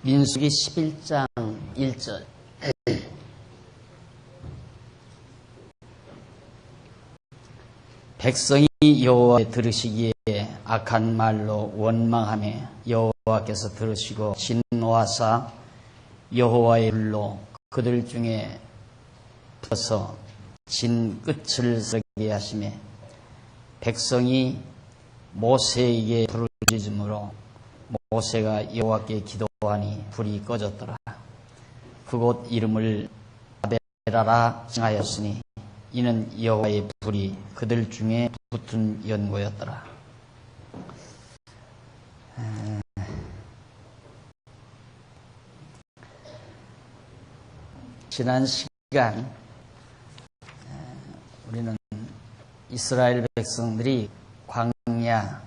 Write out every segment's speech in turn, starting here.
민수기 11장 1절. 백성이 여호와의 들으시기에 악한 말로 원망하며 여호와께서 들으시고 진노하사 여호와의 불로 그들 중에 붙어서 진 끝을 서게 하시며 백성이 모세에게 부르짖음으로 모세가 여호와께 기도하니 불이 꺼졌더라. 그곳 이름을 아벨하라 칭하였으니 이는 여호와의 불이 그들 중에 붙은 연고였더라. 지난 시간 우리는 이스라엘 백성들이 광야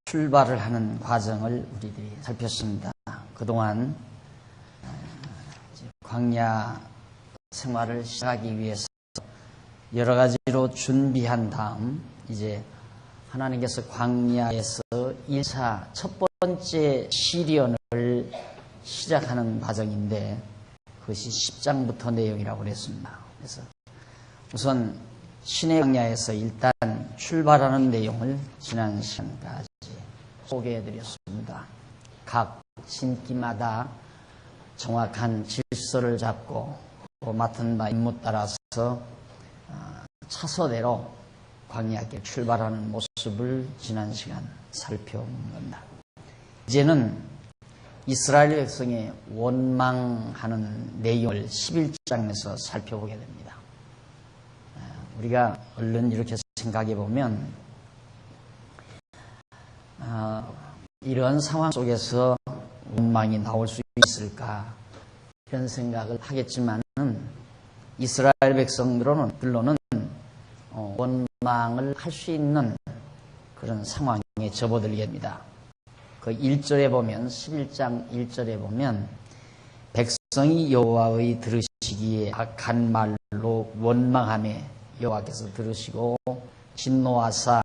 출발을 하는 과정을 우리들이 살폈습니다. 그동안 광야 생활을 시작하기 위해서 여러 가지로 준비한 다음 이제 하나님께서 광야에서 1차 첫 번째 시련을 시작하는 과정인데 그것이 10장부터 내용이라고 그랬습니다. 그래서 우선 신의 광야에서 일단 출발하는 내용을 지난 시간까지 소개해드렸습니다. 각 신기마다 정확한 질서를 잡고 맡은 바 임무 따라서 차서대로 광야에 출발하는 모습을 지난 시간 살펴본 겁니다. 이제는 이스라엘 백성의 원망하는 내용을 11장에서 살펴보게 됩니다. 우리가 얼른 이렇게 생각해 보면 이런 상황 속에서 원망이 나올 수 있을까 이런 생각을 하겠지만은 이스라엘 백성들로는 원망을 할 수 있는 그런 상황에 접어들게 됩니다. 그 1절에 보면 11장 1절에 보면 백성이 여호와의 들으시기에 악한 말로 원망하며 여호와께서 들으시고 진노하사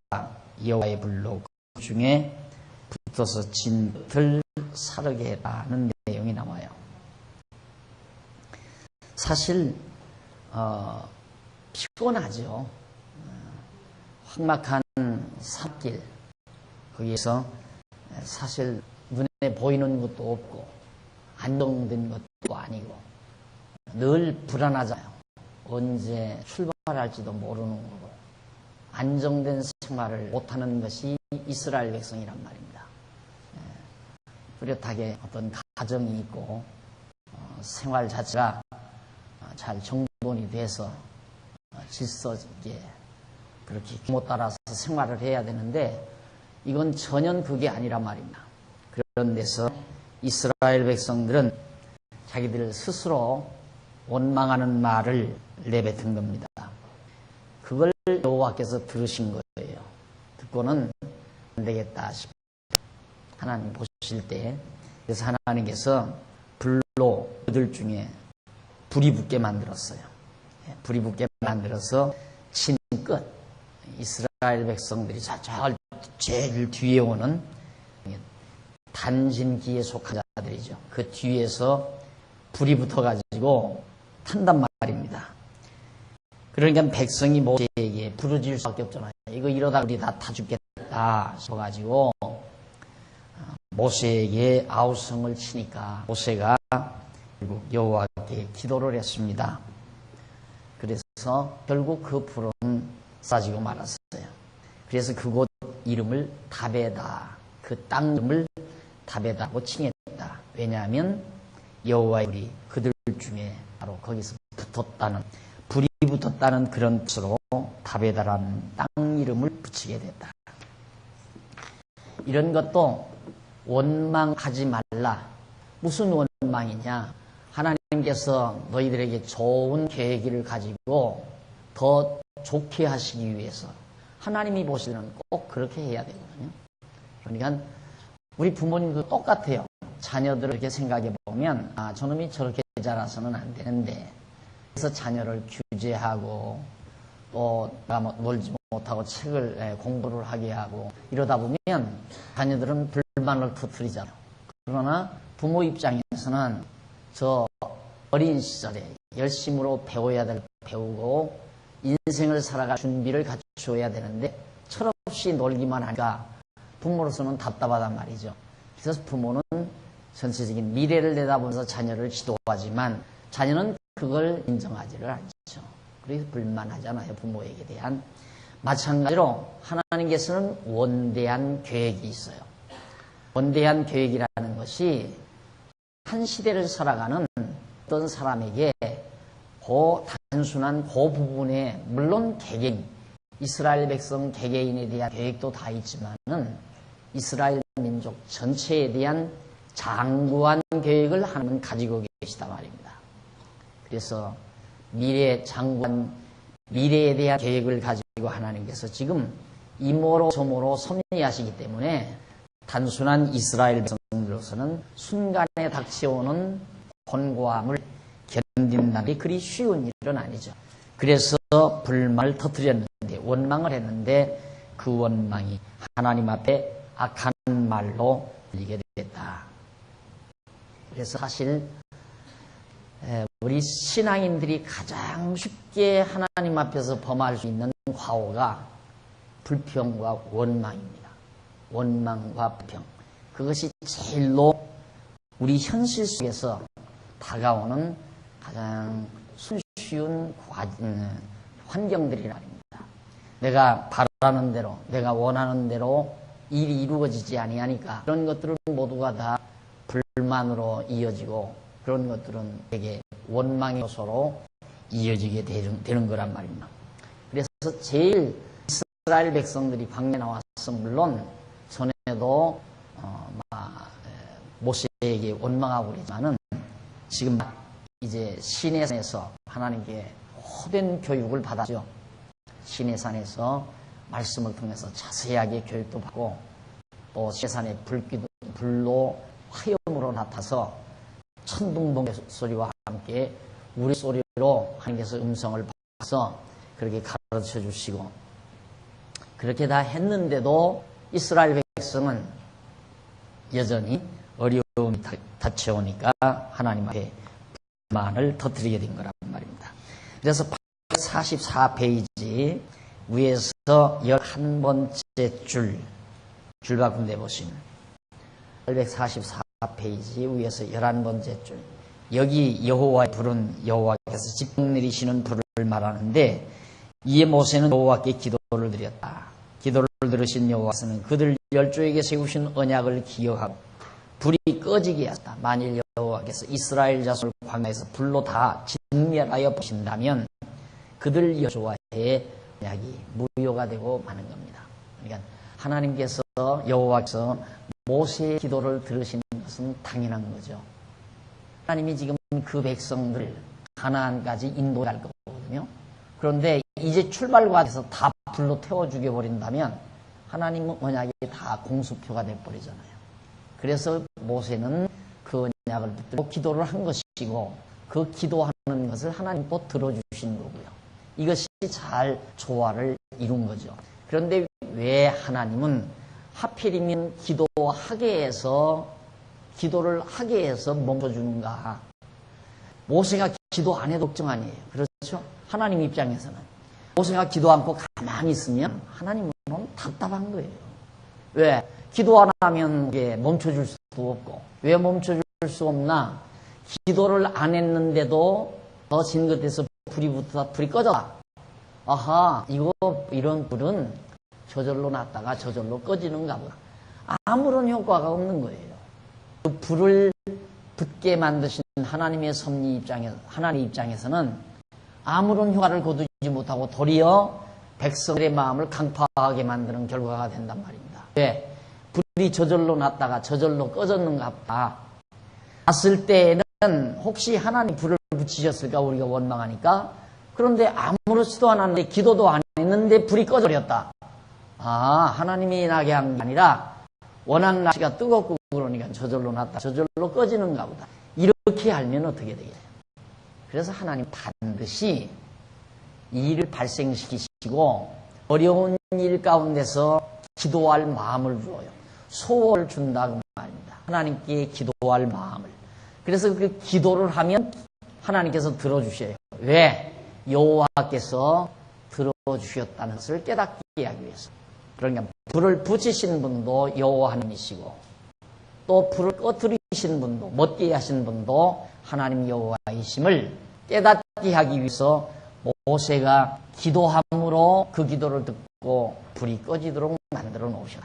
여호와의 불로 그 중에 붙어서 진틀 사르게 해라는 내용이 나와요. 사실 피곤하죠. 험악한 산길 거기에서 사실 눈에 보이는 것도 없고 안정된 것도 아니고 늘 불안하잖아요. 언제 출발할지도 모르는 거고 안정된 생활을 못하는 것이 이스라엘 백성이란 말입니다. 뚜렷하게 어떤 가정이 있고 생활 자체가 잘 정돈이 돼서 질서 있게 그렇게 규모 따라서 생활을 해야 되는데 이건 전혀 그게 아니란 말입니다. 그런 데서 이스라엘 백성들은 자기들 스스로 원망하는 말을 내뱉은 겁니다. 그걸 여호와께서 들으신 거예요. 듣고는 안 되겠다 싶어 하나님 보실 때 그래서 하나님께서 불로 그들 중에 불이 붙게 만들었어요. 불이 붙게 만들어서 진 끝 이스라엘 백성들이 제일 뒤에 오는 단진기에 속한 자들이죠. 그 뒤에서 불이 붙어가지고 탄단 말입니다. 그러니까 백성이 모세에게 부르짖을 수밖에 없잖아요. 이거 이러다 우리 다 죽겠다 싶어가지고 모세에게 아우성을 치니까 모세가 결국 여호와께 기도를 했습니다. 그래서 결국 그 불은 쏴지고 말았어요. 그래서 그곳 이름을 다베다, 그 땅 이름을 다베다고 칭했다. 왜냐하면 여호와의 불이 그들 중에 바로 거기서 붙었다는 불이 붙었다는 그런 뜻으로 다베다라는 땅 이름을 붙이게 됐다. 이런 것도 원망하지 말라. 무슨 원망이냐? 하나님께서 너희들에게 좋은 계획을 가지고 더 좋게 하시기 위해서 하나님이 보실 때는 꼭 그렇게 해야 되거든요. 그러니까 우리 부모님도 똑같아요. 자녀들을 이렇게 생각해 보면 저놈이 저렇게 자라서는 안 되는데 그래서 자녀를 규제하고 또 놀지 못하고 책을 공부를 하게 하고 이러다 보면 자녀들은 불만을 터뜨리잖아요. 그러나 부모 입장에서는 저 어린 시절에 열심으로 배워야 될 배우고 인생을 살아갈 준비를 갖추어야 되는데 철없이 놀기만 하니까 부모로서는 답답하단 말이죠. 그래서 부모는 전체적인 미래를 내다보면서 자녀를 지도하지만 자녀는 그걸 인정하지를 않죠. 그래서 불만하잖아요. 부모에게 대한. 마찬가지로 하나님께서는 원대한 계획이 있어요. 원대한 계획이라는 것이 한 시대를 살아가는 어떤 사람에게 그 단순한 그 부분에 물론 개개인, 이스라엘 백성 개개인에 대한 계획도 다 있지만은 이스라엘 민족 전체에 대한 장구한 계획을 하나님은 가지고 계시다 말입니다. 그래서 장구한 미래에 대한 계획을 가지고 하나님께서 지금 이모로 저모로 섭리하시기 때문에 단순한 이스라엘 백성들로서는 순간에 닥쳐오는 곤고함을 견딘다는 게 그리 쉬운 일은 아니죠. 그래서 불만을 터뜨렸는데, 원망을 했는데 그 원망이 하나님 앞에 악한 말로 들리게 됐다. 그래서 사실 우리 신앙인들이 가장 쉽게 하나님 앞에서 범할 수 있는 과오가 불평과 원망입니다. 원망과 불평. 그것이 제일로 우리 현실 속에서 다가오는 가장 손쉬운 환경들이라 합니다. 내가 바라는 대로, 내가 원하는 대로 일이 이루어지지 아니하니까 그런 것들은 모두가 다 불만으로 이어지고 그런 것들은 되게 원망의 요소로 이어지게 되는 거란 말입니다. 그래서 제일 이스라엘 백성들이 광야에 나와서 물론 전에도 모세에게 원망하고 그러지만은 지금 이제 시내산에서 하나님께 호된 교육을 받았죠. 시내산에서 말씀을 통해서 자세하게 교육도 받고 또 시내산에 불로 화염으로 나타서 천둥번개 소리와 함께 우리 소리로 하나님께서 음성을 받아서 그렇게 가르쳐 주시고 그렇게 다 했는데도 이스라엘 백성은 여전히 어려움이 닥쳐오니까 하나님 앞에 불만을 터뜨리게 된 거란 말입니다. 그래서 844페이지 위에서 11번째 줄 바꾼데 보시면 844페이지 위에서 11번째 줄 여기 여호와의 불은 여호와께서 직분 내리시는 불을 말하는데 이에 모세는 여호와께 기도를 드렸다. 기도를 들으신 여호와께서는 그들 열조에게 세우신 언약을 기억하고 불이 꺼지게 하셨다. 만일 여호와께서 이스라엘 자손을 광야에서 불로 다 진멸하여 보신다면 그들 열조와의 언약이 무효가 되고 마는 겁니다. 그러니까 하나님께서 여호와께서 모세의 기도를 들으시는 것은 당연한 거죠. 하나님이 지금 그 백성들 가나안까지 인도할 거거든요. 그런데 이제 출발과 돼서 다 불로 태워 죽여버린다면 하나님 언약이 다 공수표가 돼버리잖아요. 그래서 모세는 그 언약을 붙들고 기도를 한 것이고 그 기도하는 것을 하나님 또 들어주신 거고요. 이것이 잘 조화를 이룬 거죠. 그런데 왜 하나님은 하필이면 기도를 하게 해서 멈춰주는가? 모세가 기도 안 해도 걱정 아니에요. 그렇죠? 하나님 입장에서는. 모세가 기도 않고 가만히 있으면 하나님은 답답한 거예요. 왜? 기도 안 하면 이게 멈춰줄 수도 없고. 왜 멈춰줄 수 없나? 기도를 안 했는데도 더 진 것에서 불이 꺼졌다. 아하, 이런 불은 저절로 났다가 저절로 꺼지는가 보다. 아무런 효과가 없는 거예요. 그 불을 붙게 만드신 하나님의 섭리 하나님 입장에서는 아무런 효과를 거두지 못하고 도리어 백성들의 마음을 강팍하게 만드는 결과가 된단 말입니다. 왜? 불이 저절로 났다가 저절로 꺼졌는가 보다. 났을 때에는 혹시 하나님 불을 붙이셨을까 우리가 원망하니까. 그런데 아무렇지도 않았는데 기도도 안 했는데 불이 꺼져버렸다. 아, 하나님이 나게 한 게 아니라 워낙 날씨가 뜨겁고 그러니까 저절로 났다 저절로 꺼지는가 보다. 이렇게 알면 어떻게 되겠어요? 그래서 하나님 반드시 이 일을 발생시키시고 어려운 일 가운데서 기도할 마음을 주어요. 소원을 준다 그 말입니다. 하나님께 기도할 마음을. 그래서 그 기도를 하면 하나님께서 들어주셔요. 왜? 여호와께서 들어주셨다는 것을 깨닫게 하기 위해서. 그러니까 불을 붙이신 분도 여호와 하나님이시고 또 불을 꺼뜨리신 분도 못게 하신 분도 하나님 여호와이심을 깨닫게 하기 위해서 모세가 기도함으로 그 기도를 듣고 불이 꺼지도록 만들어 놓으시라.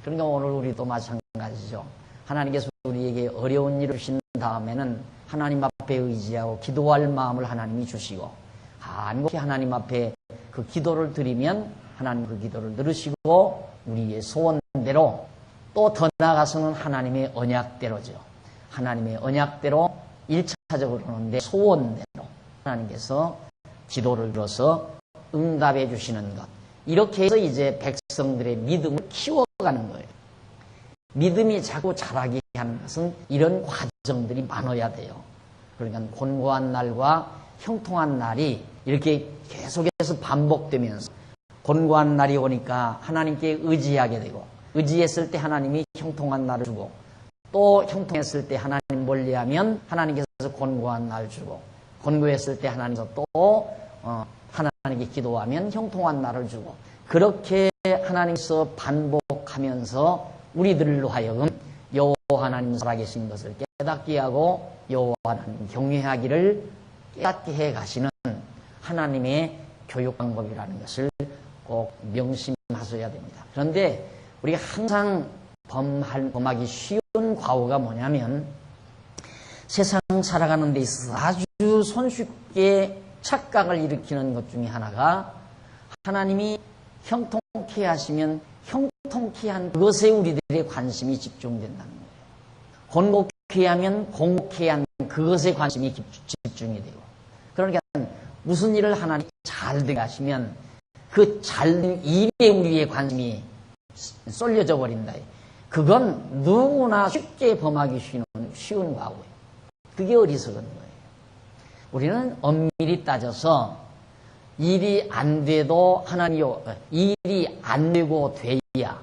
그러니까 오늘 우리도 마찬가지죠. 하나님께서 우리에게 어려운 일을 주신 다음에는 하나님 앞에 의지하고 기도할 마음을 하나님이 주시고 간곡히 하나님 앞에 그 기도를 드리면 하나님 그 기도를 들으시고 우리의 소원대로 또 더 나아가서는 하나님의 언약대로죠. 하나님의 언약대로 1차적으로는 내 소원대로 하나님께서 기도를 들어서 응답해 주시는 것. 이렇게 해서 이제 백성들의 믿음을 키워가는 거예요. 믿음이 자꾸 자라게 하는 것은 이런 과정들이 많아야 돼요. 그러니까 곤고한 날과 형통한 날이 이렇게 계속해서 반복되면서 곤고한 날이 오니까 하나님께 의지하게 되고 의지했을 때 하나님이 형통한 날을 주고 또 형통했을 때 하나님 멀리하면 하나님께서 곤고한 날 주고 곤고했을 때 하나님께서 또 하나님께 기도하면 형통한 날을 주고 그렇게 하나님께서 반복하면서 우리들로 하여금 여호와 하나님 살아계신 것을 깨닫게 하고 여호와 하나님 경외하기를 깨닫게 해 가시는 하나님의 교육 방법이라는 것을 꼭 명심하셔야 됩니다. 그런데 우리가 항상 범하기 쉬운 과오가 뭐냐면 세상 살아가는 데 있어서 아주 손쉽게 착각을 일으키는 것 중에 하나가 하나님이 형통케 하시면 형통케 한 그것에 우리들의 관심이 집중된다는 거예요. 곤곡케 하면 곤곡케 한 그것에 관심이 집중이 되고 그러니까 무슨 일을 하나님 잘 되게 하시면 그 잘된 일에 우리의 관심이 쏠려져 버린다. 그건 누구나 쉽게 범하기 쉬운 과오예요. 그게 어리석은 거예요. 우리는 엄밀히 따져서 일이 안 돼도 하나님이요. 일이 안 되고 돼야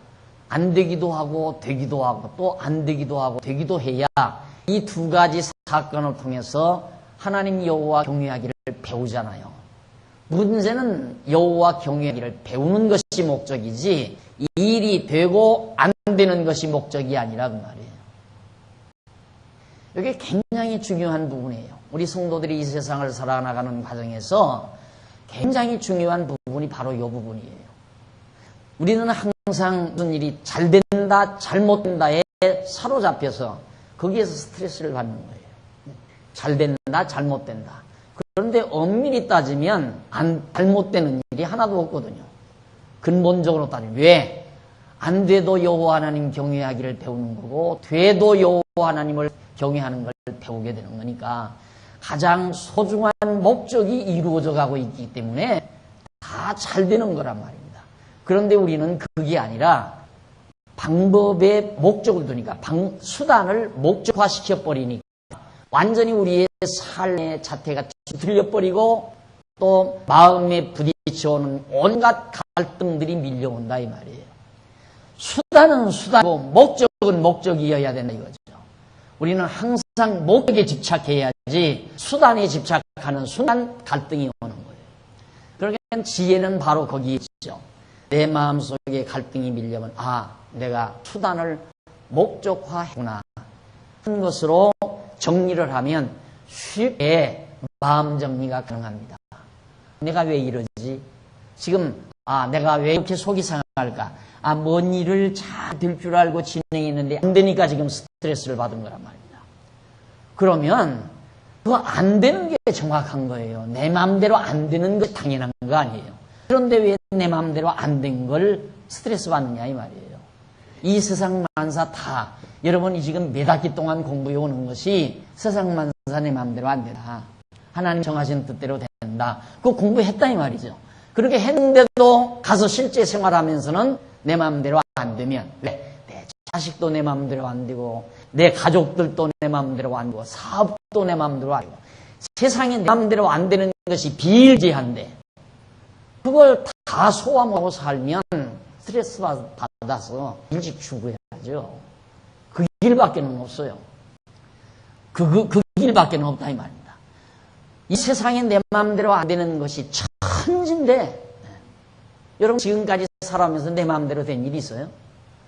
안 되기도 하고 되기도 하고 또 안 되기도 하고 되기도 해야 이 두 가지 사건을 통해서 하나님 여호와 경외하기를 배우잖아요. 문제는 여호와 경외하기를 배우는 것이 목적이지 일이 되고 안 되는 것이 목적이 아니라 그 말이에요. 이게 굉장히 중요한 부분이에요. 우리 성도들이 이 세상을 살아나가는 과정에서 굉장히 중요한 부분이 바로 이 부분이에요. 우리는 항상 무슨 일이 잘 된다, 잘못된다에 사로잡혀서 거기에서 스트레스를 받는 거예요. 잘 된다, 잘못된다. 그런데 엄밀히 따지면 잘못되는 일이 하나도 없거든요. 근본적으로 따지면 왜? 안 돼도 여호와 하나님 경외하기를 배우는 거고 돼도 여호와 하나님을 경외하는 걸 배우게 되는 거니까 가장 소중한 목적이 이루어져 가고 있기 때문에 다 잘 되는 거란 말입니다. 그런데 우리는 그게 아니라 방법의 목적을 두니까 수단을 목적화시켜 버리니까 완전히 우리의 삶의 자태가 뒤틀려버리고 또 마음에 부딪혀오는 온갖 갈등들이 밀려온다 이 말이에요. 수단은 수단이고 목적은 목적이어야 된다 이거죠. 우리는 항상 목적에 집착해야지 수단에 집착하는 순간 갈등이 오는 거예요. 그러니까 지혜는 바로 거기에 있죠. 내 마음속에 갈등이 밀려면 내가 수단을 목적화했구나 하는 것으로 정리를 하면 쉽게 마음 정리가 가능합니다. 내가 왜 이러지? 지금 내가 왜 이렇게 속이 상할까? 뭔 일을 잘 될 줄 알고 진행했는데 안 되니까 지금 스트레스를 받은 거란 말입니다. 그러면 그거 안 되는 게 정확한 거예요. 내 마음대로 안 되는 게 당연한 거 아니에요. 그런데 왜 내 마음대로 안 된 걸 스트레스 받느냐 이 말이에요. 이 세상 만사 다 여러분이 지금 몇 학기 동안 공부해 오는 것이 세상 만사 내 마음대로 안 된다. 하나님 정하신 뜻대로 된다. 그거 공부했다 이 말이죠. 그렇게 했는데도 가서 실제 생활하면서는 내 마음대로 안 되면 왜? 내 자식도 내 마음대로 안 되고 내 가족들도 내 마음대로 안 되고 사업도 내 마음대로 안 되고 세상에 내 마음대로 안 되는 것이 비일비한데 그걸 다 소화하고 살면 스트레스 받아서 일찍 죽어야 돼요. 하죠. 그 길밖에는 없어요. 그 길밖에는 없다 이 말입니다. 이 세상에 내 마음대로 안 되는 것이 천진데, 여러분 지금까지 살아오면서 내 마음대로 된 일이 있어요?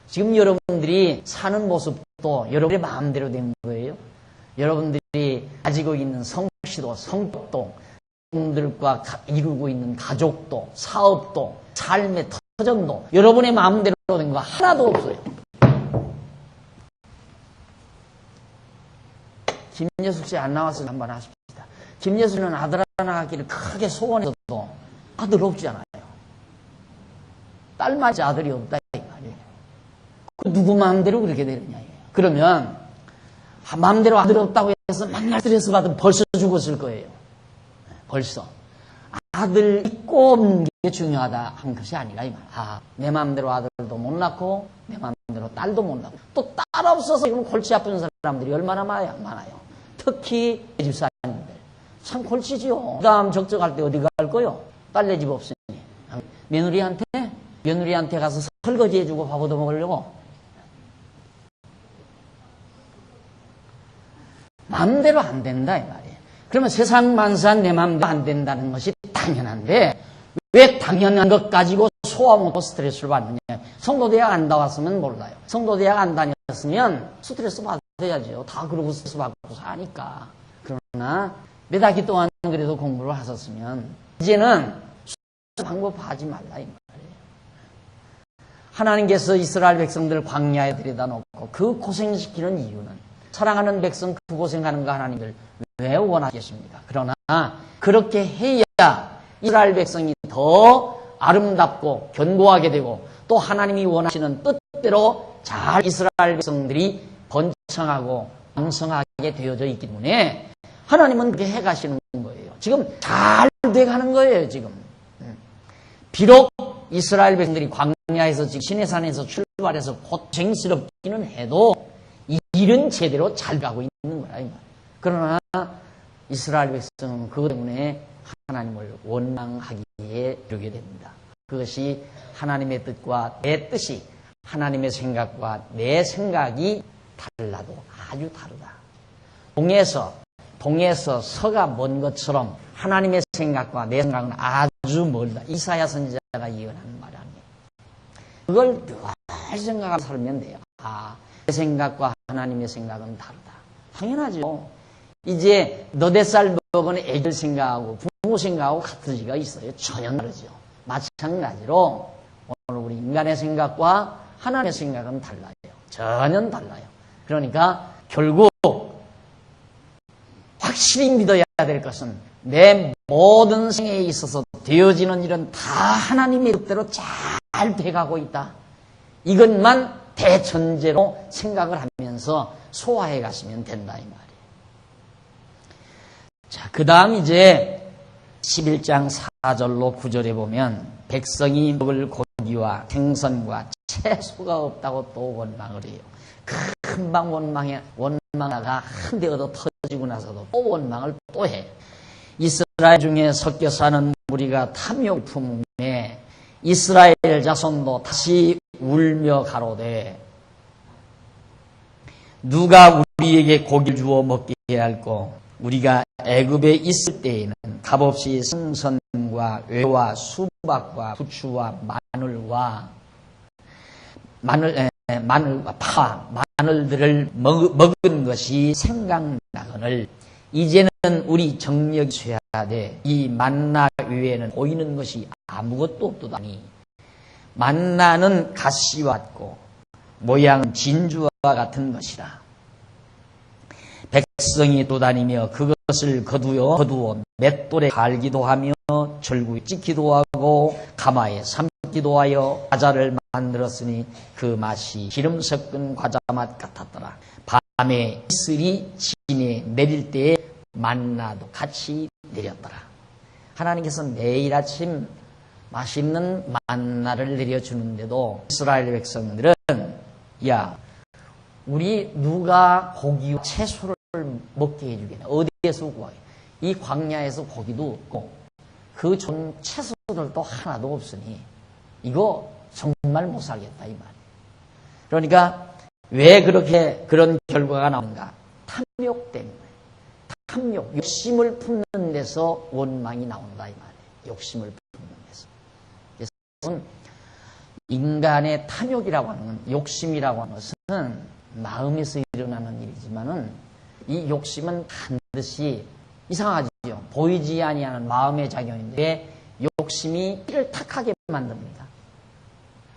지금 여러분들이 사는 모습도 여러분의 마음대로 된 거예요. 여러분들이 가지고 있는 성취도, 성격도, 여러분들과 이루고 있는 가족도, 사업도, 삶의 터전도 여러분의 마음대로 된 거 하나도 없어요. 김예숙 씨 안 나왔으면 한번 하십시다. 김예숙은 아들 하나 갖기를 크게 소원해도 아들 없잖아요. 딸맞이 아들이 없다 이 말이에요. 누구 마음대로 그렇게 되느냐. 그러면 마음대로 아들 없다고 해서 맨날 스트레스 받으면 벌써 죽었을 거예요. 벌써. 아들 있고 없는 게 중요하다 한 것이 아니라 이 말. 내 마음대로 아들도 못 낳고 내 마음대로 딸도 못 낳고 또 딸 없어서 지금 골치 아픈 사람들이 얼마나 많아요. 특히 집사님들. 참 골치지요. 그 다음 적적할 때 어디 갈 거요? 딸네 집 없으니. 며느리한테 가서 설거지 해주고 밥 얻어 먹으려고. 마음대로 안 된다 이 말이에요. 그러면 세상 만사 내 마음대로 안 된다는 것이 당연한데 왜 당연한 것 가지고 소화못하고 스트레스를 받느냐. 성도대학 안 나왔으면 몰라요. 성도대학 안 다녔으면 스트레스 받아야죠. 다 그러고 스트레스 받고 사니까. 그러나 몇 학기 동안 그래도 공부를 하셨으면 이제는 방법 하지 말라 이 말이에요. 하나님께서 이스라엘 백성들을 광야에 들여다 놓고 그 고생시키는 이유는 사랑하는 백성 그 고생하는 거 하나님들 왜 원하겠습니까? 그러나 그렇게 해야 이스라엘 백성이 더 아름답고 견고하게 되고 또 하나님이 원하시는 뜻대로 잘 이스라엘 백성들이 번창하고 왕성하게 되어져 있기 때문에 하나님은 그렇게 해가시는 거예요. 지금 잘 돼가는 거예요. 지금. 비록 이스라엘 백성들이 광야에서 지금 시내산에서 출발해서 고생스럽기는 해도 이 일은 제대로 잘 가고 있는 거야. 그러나 이스라엘 백성은 그것 때문에 하나님을 원망하기에 이르게 됩니다. 그것이 하나님의 뜻과 내 뜻이 하나님의 생각과 내 생각이 달라도 아주 다르다. 동에서 서가 먼 것처럼 하나님의 생각과 내 생각은 아주 멀다. 이사야 선지자가 예언하는 말 아니에요. 그걸 늘 생각하며 살면 돼요. 내 생각과 하나님의 생각은 다르다. 당연하죠. 이제 너댓 살 먹은 애들 생각하고 부모 생각하고 같은 지가 있어요. 전혀 다르죠. 마찬가지로 오늘 우리 인간의 생각과 하나님의 생각은 달라요. 전혀 달라요. 그러니까 결국 확실히 믿어야 될 것은 내 모든 생에 있어서 되어지는 일은 다 하나님의 뜻대로 잘 돼가고 있다. 이것만 대전제로 생각을 하면서 소화해 가시면 된다 이 말이에요. 자, 그 다음 이제 11장 4절로 9절에 보면 백성이 먹을 고기와 생선과 채소가 없다고 또 원망을 해요. 금방 원망하다가 한 대 얻어 터지고 나서도 또 원망을 또 해. 이스라엘 중에 섞여 사는 무리가 탐욕을 품에 이스라엘 자손도 다시 울며 가로되 누가 우리에게 고기를 주어 먹게 할꼬. 우리가 애굽에 있을 때에는 값없이 생선과 외와 수박과 부추와 마늘과 파, 마늘들을 먹은 것이 생각나거늘 이제는 우리 정력이 쇠하되 이 만나 외에는 보이는 것이 아무것도 없도다니. 만나는 가시와 같고 모양은 진주와 같은 것이라. 백성이 도다니며 그것을 거두어 맷돌에 갈기도 하며 절구에 찍기도 하고 가마에 삶기도 하여 과자를 만들었으니 그 맛이 기름 섞은 과자 맛 같았더라. 밤에 이슬이 진에 내릴 때에 만나도 같이 내렸더라. 하나님께서 매일 아침 맛있는 만나를 내려주는데도 이스라엘 백성들은 야, 우리 누가 고기와 채소를 먹게 해주겠냐. 어디에서 구하게. 이 광야에서 고기도 없고 그 좋은 채소들도 하나도 없으니 이거 정말 못 살겠다 이 말이에요. 그러니까 왜 그렇게 그런 결과가 나오는가? 탐욕 때문에. 탐욕, 욕심을 품는 데서 원망이 나온다 이 말이에요. 욕심을 품는 데서. 그래서 인간의 탐욕이라고 하는 건, 욕심이라고 하는 것은 마음에서 일어나는 일이지만은 이 욕심은 반드시 이상하죠. 보이지 아니하는 마음의 작용인데 욕심이 피를 탁하게 만듭니다.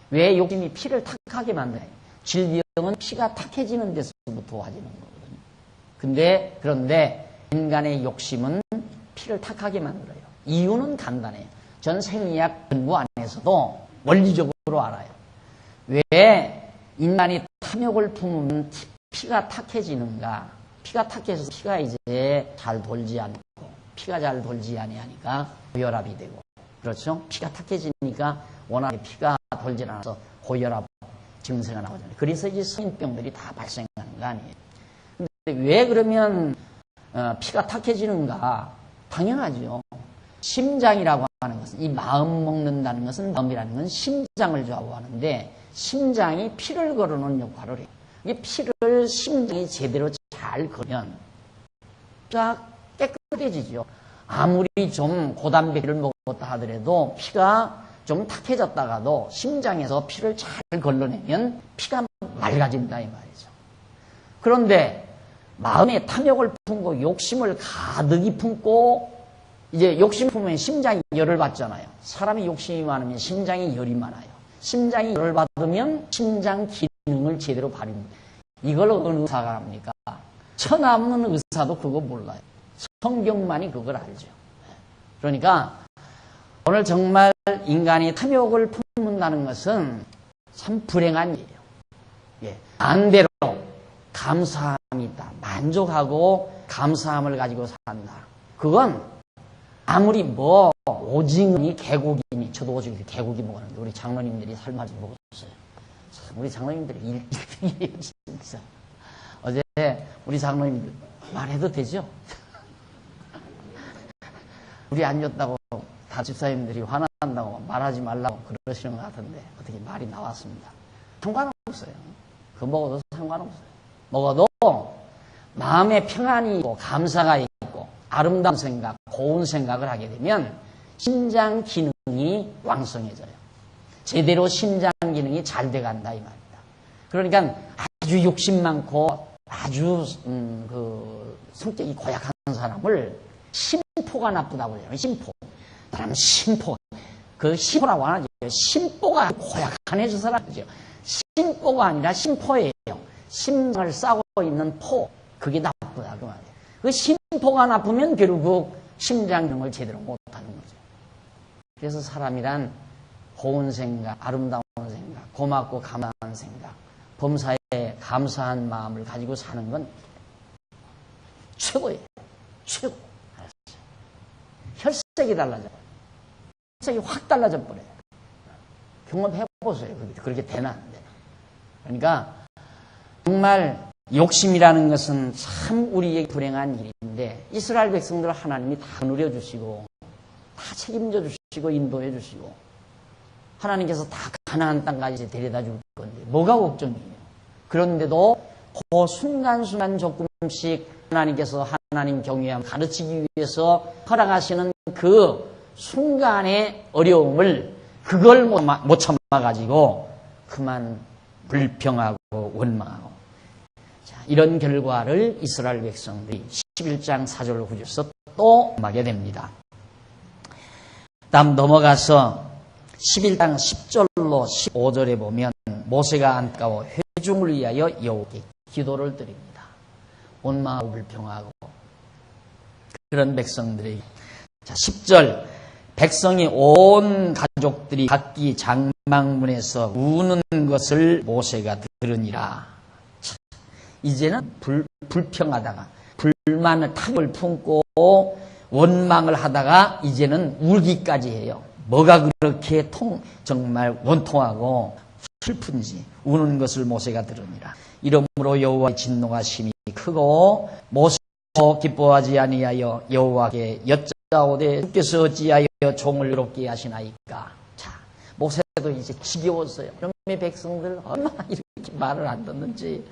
왜 욕심이 피를 탁하게 만드나요? 질병은 피가 탁해지는 데서부터 와지는 거거든요. 그런데 인간의 욕심은 피를 탁하게 만들어요. 이유는 간단해요. 전 생리학 연구 안에서도 원리적으로 알아요. 왜 인간이 탐욕을 품으면 피가 탁해지는가? 피가 탁해서 피가 이제 잘 돌지 않고, 피가 잘 돌지 아니하니까 고혈압이 되고, 그렇죠? 피가 탁해지니까 워낙에 피가 돌지 않아서 고혈압 증세가 나오잖아요. 그래서 이제 성인병들이 다 발생하는 거 아니에요. 근데 왜 그러면 피가 탁해지는가? 당연하죠. 심장이라고 하는 것은, 이 마음 먹는다는 것은, 마음이라는 건 심장을 좌우하는데 심장이 피를 걸어놓은 역할을 해요. 이 피를 심장이 제대로 잘 걸면 피가 깨끗해지죠. 아무리 좀 고단백질을 먹었다 하더라도 피가 좀 탁해졌다가도 심장에서 피를 잘 걸러내면 피가 맑아진다 이 말이죠. 그런데 마음에 탐욕을 품고 욕심을 가득히 품고, 이제 욕심 품으면 심장이 열을 받잖아요. 사람이 욕심이 많으면 심장이 열이 많아요. 심장이 열을 받으면 심장 기능을 제대로 발휘합니다. 이걸 어느 의사가 합니까? 천하없는 의사도 그거 몰라요. 성경만이 그걸 알죠. 그러니까 오늘 정말 인간이 탐욕을 품는다는 것은 참 불행한 일이에요. 예. 반대로 감사함이 있다. 만족하고 감사함을 가지고 산다. 그건 아무리 오징어니 개고기니, 저도 오징어 개고기 먹었는데 우리 장로님들이 삶아 좀 먹었어요. 참 우리 장로님들이 일등이에요 진짜. 어제 우리 장로님들 말해도 되죠? 우리 안 줬다고 다 집사님들이 화난다고 말하지 말라고 그러시는 것 같은데 어떻게 말이 나왔습니다. 상관없어요. 그거 먹어도 상관없어요. 먹어도 마음에 평안이 있고 감사가 있고 아름다운 생각, 고운 생각을 하게 되면 심장 기능이 왕성해져요. 제대로 심장 기능이 잘 돼간다 이 말입니다. 그러니까 아주 욕심 많고 아주 성격이 고약한 사람을 심포가 나쁘다고 해요. 심포. 사람 심포. 그 심포라고 안 하죠. 심보가 고약한 저 사람이죠. 심보가 아니라 심포예요. 심장을 싸고 있는 포. 그게 나쁘다 그 말이에요. 그 심포가 나쁘면 결국 심장 기능을 제대로 못하는 거죠. 그래서 사람이란 고운 생각, 아름다운 생각, 고맙고 감사한 생각, 범사에 감사한 마음을 가지고 사는 건 최고예요. 최고. 혈색이 달라져요. 혈색이 확 달라져 버려요. 경험해보세요. 그렇게 되나 안 되나. 그러니까 정말 욕심이라는 것은 참 우리에게 불행한 일인데 이스라엘 백성들을 하나님이 다 누려주시고 다 책임져 주시고 인도해 주시고 하나님께서 다 가나안 땅까지 데려다 줄 건데 뭐가 걱정이에요. 그런데도 그 순간순간 조금씩 하나님께서 하나님 경외함 가르치기 위해서 허락하시는 그 순간의 어려움을 그걸 못 참아가지고 그만 불평하고 원망하고 자, 이런 결과를 이스라엘 백성들이 11장 4절 9절에서 또 하게 됩니다. 다음 넘어가서 11장 10절로 15절에 보면 모세가 안타까워 회중을 위하여 여호와께 기도를 드립니다. 원망하고 불평하고 그런 백성들이 자 10절 백성이 온 가족들이 각기 장막문에서 우는 것을 모세가 들으니라. 자, 이제는 불평하다가 불만을 탐을 품고 원망을 하다가 이제는 울기까지 해요. 뭐가 그렇게 정말 원통하고 슬픈지 우는 것을 모세가 들으니라. 이러므로 여호와의 진노가 심히 크고 모세도 기뻐하지 아니하여 여호와께 여짜오되 주께서 어찌하여 종을 괴롭게 하시나이까. 자, 모세도 이제 지겨웠어요. 그놈의 백성들 얼마나 이렇게 말을 안 듣는지.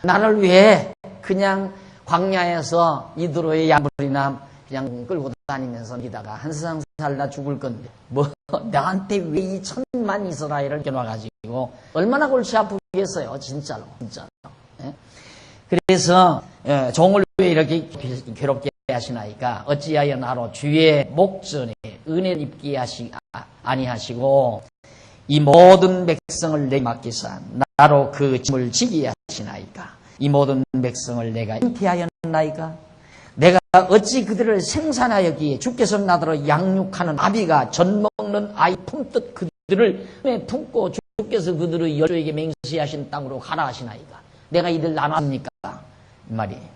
나를 위해 그냥 광야에서 이드로의 양물이나 그냥 끌고 다니면서 기다가 한 세상 살다 죽을 건데 뭐 나한테 왜 이 천만 이스라엘을 겨눠가지고 얼마나 골치 아프겠어요. 진짜로. 예? 그래서 종을 왜 이렇게 괴롭게 하시나이까 어찌하여 나로 주의 목전에 은혜를 입게 아니하시고 이 모든 백성을 내게 맡기사 나로 그 짐을 지게 하시나이까. 이 모든 백성을 내가 잉태하였나이까. 내가 어찌 그들을 생산하였기에 주께서 나더러 양육하는 아비가 젖 먹는 아이 품듯 그들을 품고 주께서 그들의 열조에게 맹세하신 땅으로 가라 하시나이까. 내가 이들 나눴습니까? 이 말이에요.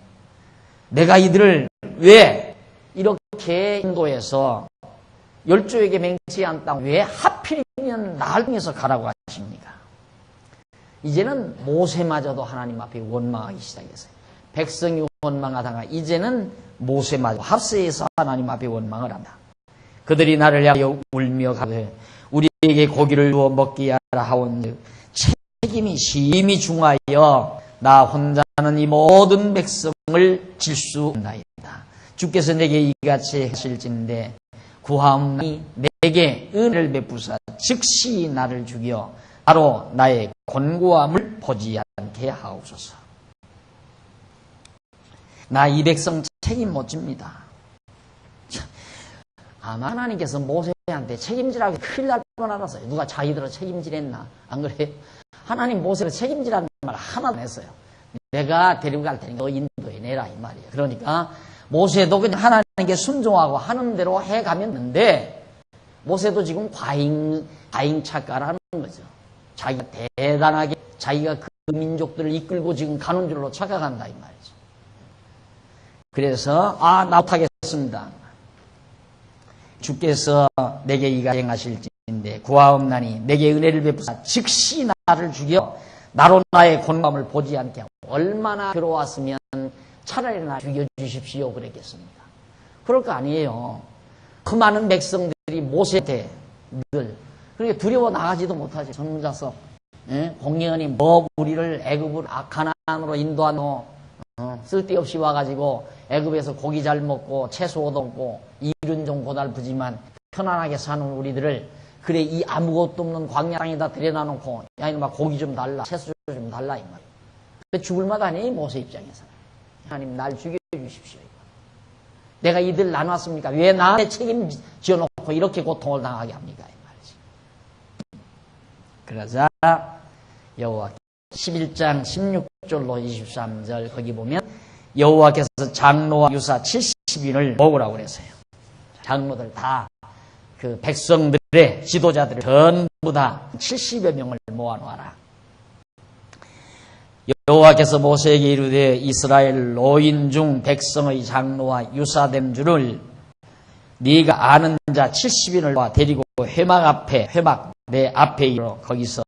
내가 이들을 왜 이렇게 인도해서 열조에게 맹세한 땅 왜 하필이면 나를 통해서 가라고 하십니까? 이제는 모세마저도 하나님 앞에 원망하기 시작했어요. 백성이 원망하다가 이제는 모세마저 합세해서 하나님 앞에 원망을 한다. 그들이 나를 향하여 울며 가되 우리에게 고기를 주어 먹게 하라 하온즉 책임이 심히 중하여 나 혼자는 이 모든 백성을 질 수 없나이다. 주께서 내게 이같이 하실진대 구하옵나니 내게 은혜를 베푸사 즉시 나를 죽여 바로 나의 곤고함을 보지 않게 하옵소서. 나 이 백성 책임 못 집니다. 아마 하나님께서 모세한테 책임지라고 큰일 날 뻔 알았어요. 누가 자기들을 책임지랬나? 안 그래요? 하나님 모세를 책임지라는 말 하나도 안 했어요. 내가 데리고 갈 테니까 너 인도해 내라 이 말이에요. 그러니까 모세도 그냥 하나님께 순종하고 하는 대로 해가면 되는데 모세도 지금 과잉 착각하는 거죠. 자기가 대단하게 자기가 그 민족들을 이끌고 지금 가는 줄로 착각한다 이 말이죠. 그래서 나 못하겠습니다. 주께서 내게 이가 행하실지인데 구하옵나니 내게 은혜를 베푸사 즉시 나를 죽여 나로 나의 곤감을 보지 않게 하고. 얼마나 괴로웠으면 차라리 나 죽여주십시오 그랬겠습니까? 그럴 거 아니에요. 그 많은 백성들이 모세한테 늘 그렇게 두려워 나가지도 못하지. 전문자서 공연히 뭐 우리를 애굽을 가나안으로 인도하노 쓸데없이 와가지고 애굽에서 고기 잘 먹고 채소 얻어먹고 일은 좀 고달프지만 편안하게 사는 우리들을 그래 이 아무것도 없는 광야 땅에다 들여놔놓고 야 이놈아 고기 좀 달라 채소 좀 달라 이 말이야. 죽을 맛 아니에요 모세 입장에서. 하나님 날 죽여주십시오. 내가 이들 나눴습니까? 왜 나한테 책임져놓고 이렇게 고통을 당하게 합니까? 이 말이지. 그러자 여호와 11장 16절로 23절 거기 보면 여호와께서 장로와 유사 70인을 모으라고 그랬어요. 장로들 다 그 백성들의 지도자들을 전부 다 70여 명을 모아놓아라. 여호와께서 모세에게 이르되 이스라엘 노인 중 백성의 장로와 유사된 줄을 네가 아는 자 70인을 데리고 회막 내 앞에 이르러 거기서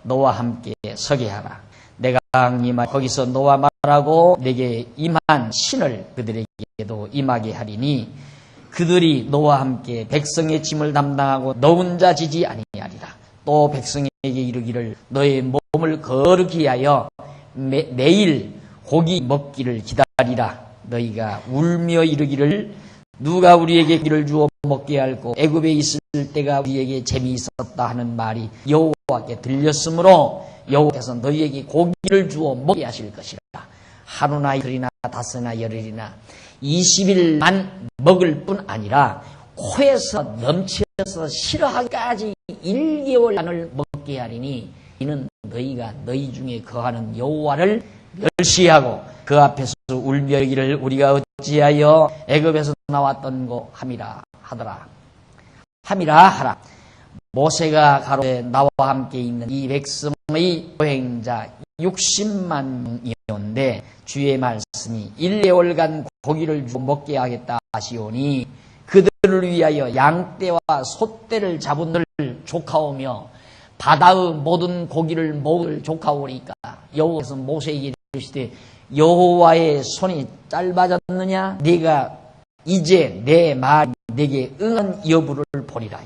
너와 함께 서게 하라. 내가 강림하 거기서 너와 말하고 내게 임한 신을 그들에게도 임하게 하리니 그들이 너와 함께 백성의 짐을 담당하고 너 혼자 지지 아니하리라. 또 백성에게 이르기를 너의 몸을 거룩히 하여 내일 고기 먹기를 기다리라. 너희가 울며 이르기를 누가 우리에게 고기를 주어 먹게 할꼬 애굽에 있을 때가 우리에게 재미있었다 하는 말이 여호와께 들렸으므로 여호와께서 너희에게 고기를 주어 먹게 하실 것이라. 하루나 이틀이나 닷새나 열흘이나 20일만 먹을 뿐 아니라 코에서 넘쳐서 싫어하기까지 1개월간을 먹게 하리니 이는 너희가 너희 중에 거하는 여호와를 멸시하고 그 앞에서 울며 이르기를 우리가 어찌하여 애굽에서 나왔던 거 함이라 하더라. 함이라 하라. 모세가 가로되 나와 함께 있는 이 백성의 여행자 60만 명이었는데 주의 말씀이 1개월간 고기를 주어 먹게 하겠다 하시오니 그들을 위하여 양떼와 소떼를 잡은 들 조카오며 바다의 모든 고기를 먹을 조카오니까 여호와께서 모세에게 이르시되 여호와의 손이 짧아졌느냐? 네가 이제 내 말이 내게 응한 여부를 보리라.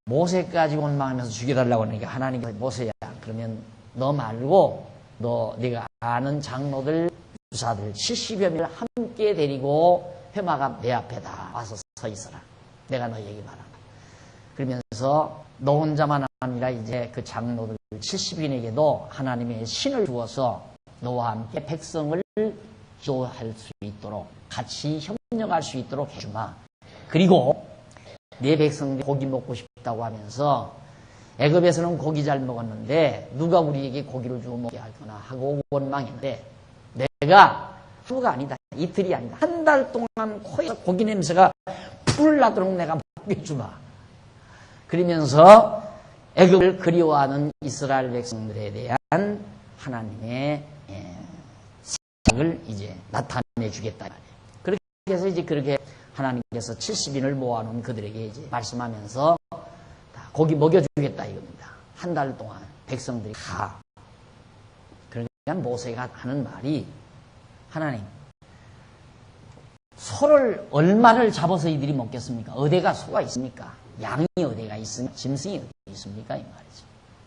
모세까지 원망하면서 죽여달라고 하니까 하나님께서 모세야, 그러면 너 말고 네가 아는 장로들 부사들 70여 명을 함께 데리고 회막앞 내 앞에다 와서 서 있어라. 내가 너에게 말한다. 그러면서 너 혼자만 아니라 이제 그 장로들 70인에게도 하나님의 신을 주어서 너와 함께 백성을 기도할 수 있도록 같이 협력할 수 있도록 해주마. 그리고 네 백성들이 고기 먹고 싶다고 하면서 애굽에서는 고기 잘 먹었는데 누가 우리에게 고기를 주고 먹게 할거나 하고 원망했는데 내가 하루가 아니다, 이틀이 아니다, 한 달 동안 코에서 고기 냄새가 풀 나도록 내가 먹여주마. 그러면서 애굽을 그리워하는 이스라엘 백성들에 대한 하나님의 생각을 이제 나타내 주겠다 말이에요. 그렇게 해서 이제 그렇게 하나님께서 70인을 모아놓은 그들에게 이제 말씀하면서 고기 먹여주겠다 이겁니다. 한 달 동안 백성들이 다. 그러니까 모세가 하는 말이, 하나님, 소를 얼마를 잡아서 이들이 먹겠습니까? 어디가 소가 있습니까? 양이 어디가 있습니까? 짐승이 어디 있습니까? 이 말이죠.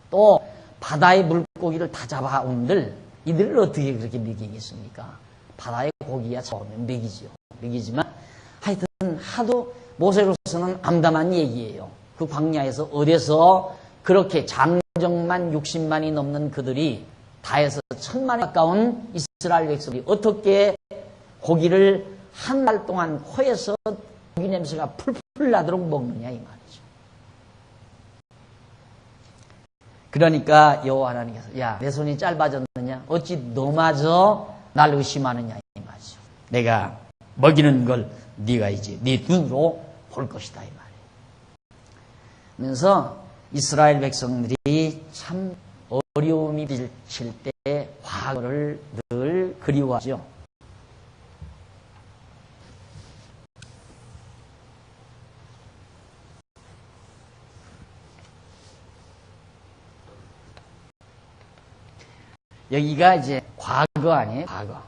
또 바다의 물고기를 다 잡아온들 이들을 어떻게 그렇게 먹이겠습니까? 바다의 고기야 잡으면 먹이지요. 먹이지만 하여튼 하도 모세로서는 암담한 얘기예요. 그 광야에서 어디서 그렇게 장정만 60만이 넘는 그들이 다 해서 1000만에 가까운 이스라엘 백성이 어떻게 고기를 한 달 동안 코에서 고기 냄새가 풀풀 나도록 먹느냐 이 말이죠. 그러니까 여호와 하나님께서 야, 내 손이 짧아졌느냐? 어찌 너마저 날 의심하느냐 이 말이죠. 내가 먹이는 걸 네가 이제 네 눈으로 볼 것이다 이 말이에요. 그래서 이스라엘 백성들이 참 어려움이 닥칠 때 과거를 늘 그리워하죠. 여기가 이제 과거 아니에요, 과거.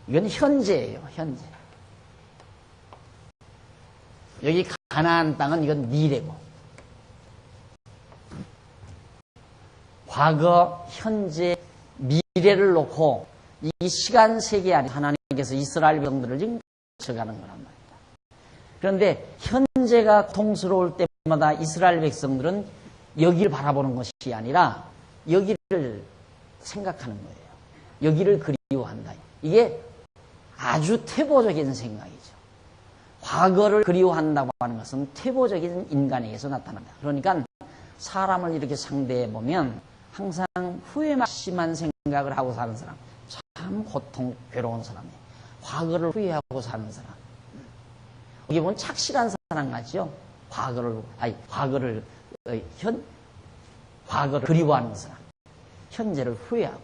이건 현재예요, 현재. 여기 가나안 땅은 이건 미래고. 과거, 현재, 미래를 놓고 이 시간 세계 안에 하나님께서 이스라엘 백성들을 지금 거쳐가는 거란 말입니다. 그런데 현재가 고통스러울 때마다 이스라엘 백성들은 여기를 바라보는 것이 아니라 여기를 생각하는 거예요. 여기를 그리워한다. 이게 아주 태보적인 생각이죠. 과거를 그리워한다고 하는 것은 태보적인 인간에게서 나타납니다. 그러니까 사람을 이렇게 상대해 보면 항상 후회만 심한 생각을 하고 사는 사람, 참 고통, 괴로운 사람이에요. 과거를 후회하고 사는 사람. 여기 보면 착실한 사람 같죠? 과거를 그리워하는 사람. 현재를 후회하고.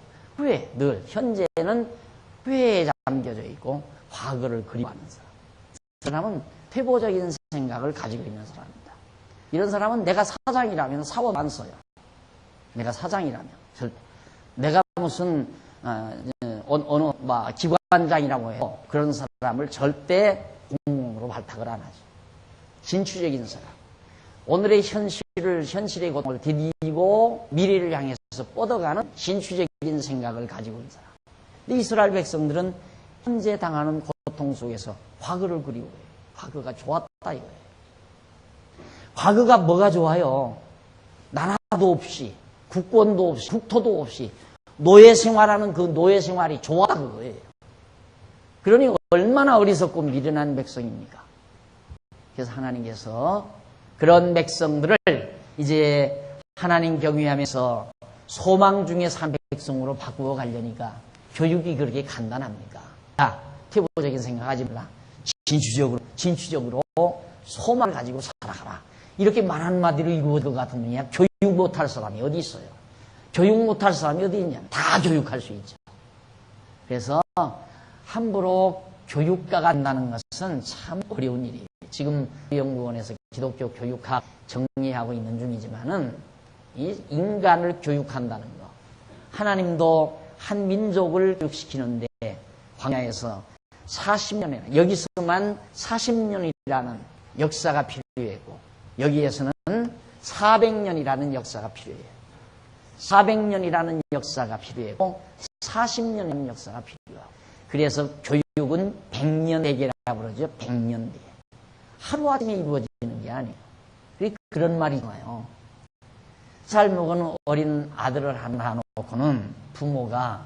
늘 현재는 후회에 잠겨져 있고 과거를 그리워하는 사람. 그 사람은 퇴보적인 생각을 가지고 있는 사람입니다. 이런 사람은 내가 사장이라면 사원 안 써요. 내가 사장이라면. 내가 무슨 어느 기관장이라고 해요. 그런 사람을 절대 공무원으로 발탁을 안 하죠. 진취적인 사람. 오늘의 현실의 고통을 디디고 미래를 향해서 뻗어가는 진취적인 생각을 가지고 있는 사람. 근데 이스라엘 백성들은 현재 당하는 고통 속에서 과거를 그리워해요. 과거가 좋았다 이거예요. 과거가 뭐가 좋아요? 나라도 없이, 국권도 없이, 국토도 없이 노예 생활하는 그 노예 생활이 좋았다 그거예요. 그러니 얼마나 어리석고 미련한 백성입니까? 그래서 하나님께서 그런 백성들을 이제 하나님 경외하면서 소망 중에 산 백성으로 바꾸어 가려니까 교육이 그렇게 간단합니까? 자, 태보적인 생각하지 말라. 진취적으로 소망을 가지고 살아가라. 이렇게 말 한마디로 이루어질 것 같으면 교육 못할 사람이 어디 있어요? 교육 못할 사람이 어디 있냐? 다 교육할 수 있죠. 그래서 함부로 교육가가 된다는 것은 참 어려운 일이에요. 지금 연구원에서 기독교 교육학 정리하고 있는 중이지만은 이 인간을 교육한다는 거. 하나님도 한 민족을 교육시키는데 광야에서 40년이나 여기서만 40년이라는 역사가 필요했고 여기에서는 400년이라는 역사가 필요해요. 400년이라는 역사가 필요하고 40년이라는 역사가 필요하고 그래서 교육은 100년대계라고 그러죠. 100년대. 하루아침에 이루어지는 게 아니에요. 그런 말이 나와요. 살 먹은 어린 아들을 하나 놓고는 부모가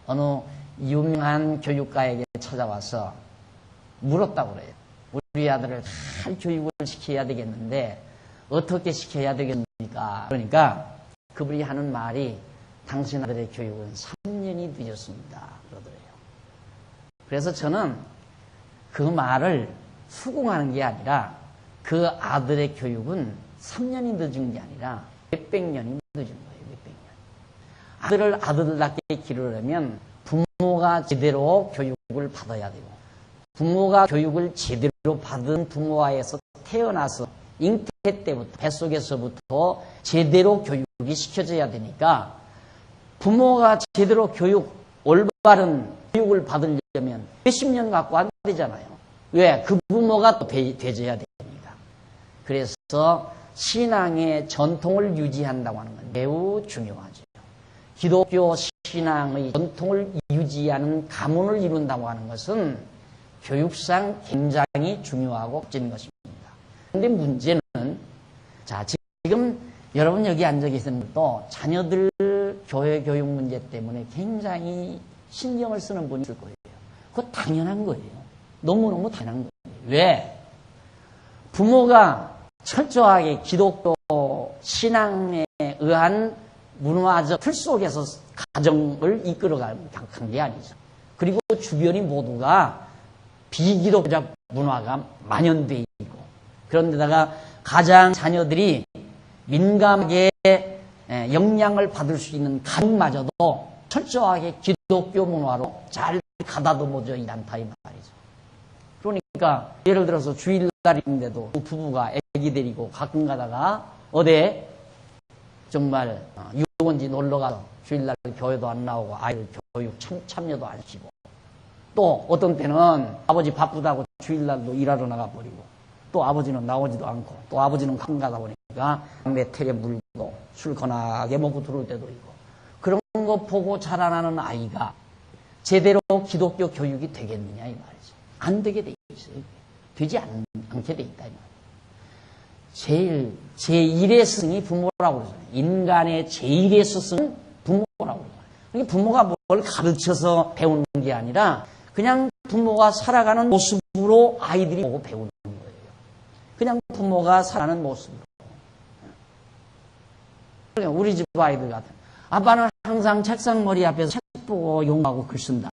어느 유명한 교육가에게 찾아와서 물었다고 그래요. 우리 아들을 잘 교육을 시켜야 되겠는데 어떻게 시켜야 되겠습니까? 그러니까 그분이 하는 말이 당신 아들의 교육은 3년이 늦었습니다. 그러더래요. 그래서 저는 그 말을 수긍하는 게 아니라 그 아들의 교육은 3년이 늦은 게 아니라 몇백 년이 늦은 거예요. 몇백 년. 아들을 아들답게 기르려면 부모가 제대로 교육을 받아야 되고 부모가 교육을 제대로 받은 부모와에서 태어나서 잉태 때부터 뱃속에서부터 제대로 교육이 시켜져야 되니까 부모가 제대로 올바른 교육을 받으려면 몇십 년 갖고 안 되잖아요. 왜? 그 부모가 또 되져야 되니까. 그래서 신앙의 전통을 유지한다고 하는 건 매우 중요하죠. 기독교 신앙의 전통을 유지하는 가문을 이룬다고 하는 것은 교육상 굉장히 중요하고 진 것입니다. 그런데 문제는 자 지금 여러분 여기 앉아 계시는 분도 자녀들 교회 교육 문제 때문에 굉장히 신경을 쓰는 분이 있을 거예요. 그거 당연한 거예요. 너무너무 당연한 거예요. 왜? 부모가 철저하게 기독교 신앙에 의한 문화적 틀 속에서 가정을 이끌어가는 게 아니죠. 그리고 주변이 모두가 비기독적 문화가 만연되어 있고 그런데다가 가장 자녀들이 민감하게 영향을 받을 수 있는 가정마저도 철저하게 기독교 문화로 잘 가다듬어져 있지 않다 이 말이죠. 그러니까 예를 들어서 주일날인데도 부부가 애기 데리고 가끔 가다가 어디 정말 유원지 놀러가서 주일날 교회도 안 나오고 아이들 교육 참여도 안 시키고 또 어떤 때는 아버지 바쁘다고 주일날도 일하러 나가버리고 또 아버지는 나오지도 않고 또 아버지는 가끔 가다 보니까 메텔에 물고 술 거나게 먹고 들어올 때도 있고 그런 거 보고 자라나는 아이가 제대로 기독교 교육이 되겠느냐 이 말이죠. 안 되게 돼 있어요. 되지 않게 돼 있다 이 말이에요. 제1의 스승이 부모라고 그러잖아요. 인간의 제1의 스승은 부모라고 그러잖아요. 그러니까 부모가 뭘 가르쳐서 배우는 게 아니라 그냥 부모가 살아가는 모습으로 아이들이 보고 배우는 거예요. 그냥 부모가 살아가는 모습으로. 그러니까 우리 집 아이들 같은 아빠는 항상 책상 머리 앞에서 책 보고 용하고 글 쓴다.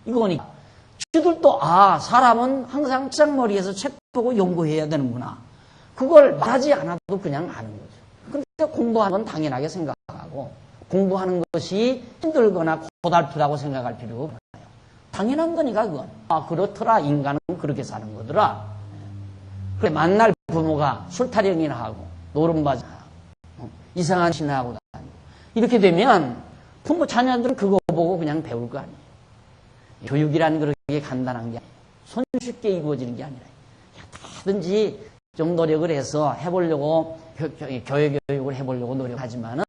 이거니까 쥐들도 사람은 항상 책상 머리에서 책 보고 연구해야 되는구나. 그걸 말하지 않아도 그냥 아는 거죠. 그러니까 공부하는 건 당연하게 생각하고 공부하는 것이 힘들거나 고달프다고 생각할 필요가 없어요. 당연한 거니까 그건. 그렇더라. 인간은 그렇게 사는 거더라. 그래 만날 부모가 술타령이나 하고 노름바지 하고 이상한 신하고 다니고 이렇게 되면 부모 자녀들은 그거 보고 그냥 배울 거 아니에요. 교육이란 그렇게 간단한 게 아니에요. 손쉽게 이루어지는 게 아니라 다든지 좀 노력을 해서 해보려고 교회 교육을 해보려고 노력하지만은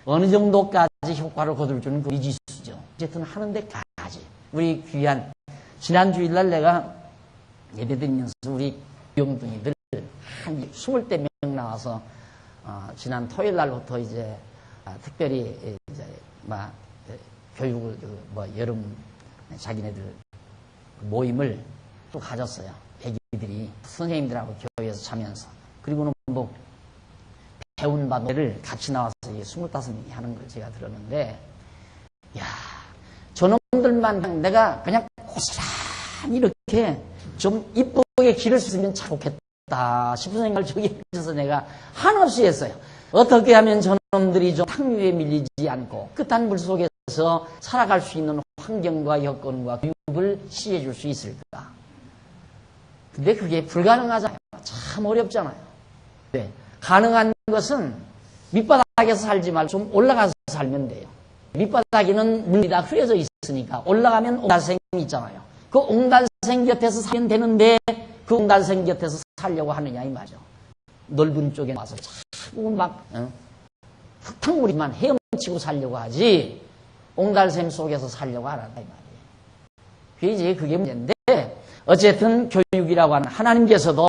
어느 정도까지 효과를 거둘 줄은 그 미지수죠. 어쨌든 하는 데까지 우리 귀한 지난 주일날 내가 예배드리면서 우리 용둥이들 한 20대 명 나와서 지난 토요일 날부터 이제 특별히 이제 교육을 여름 자기네들 모임을 또 가졌어요. 애기들이 선생님들하고 교회에서 자면서 그리고는 배운 바를 같이 나와서 25명이 하는 걸 제가 들었는데 저놈들만 내가 그냥 고스란히 이렇게 좀 이쁘게 기를 수 있으면 참 좋겠다 싶은 생각을 저기 해서 내가 한없이 했어요. 어떻게 하면 저놈들이 좀 탕류에 밀리지 않고 끝한 물 속에서 살아갈 수 있는 환경과 여건과 교육을 시해줄 수 있을까? 근데 그게 불가능하잖아요. 참 어렵잖아요. 네. 가능한 것은 밑바닥에서 살지 말고 좀 올라가서 살면 돼요. 밑바닥에는 물이 다 흐려져 있으니까 올라가면 옹달생이 있잖아요. 그 옹달생 곁에서 살면 되는데 그 옹달생 곁에서 살려고 하느냐 이 말이죠. 넓은 쪽에 와서 자꾸 막 흙탕물이만 헤엄치고 살려고 하지 옹달샘 속에서 살려고 하란다 이 말이에요. 그게 문제인데 어쨌든 교육이라고 하는 하나님께서도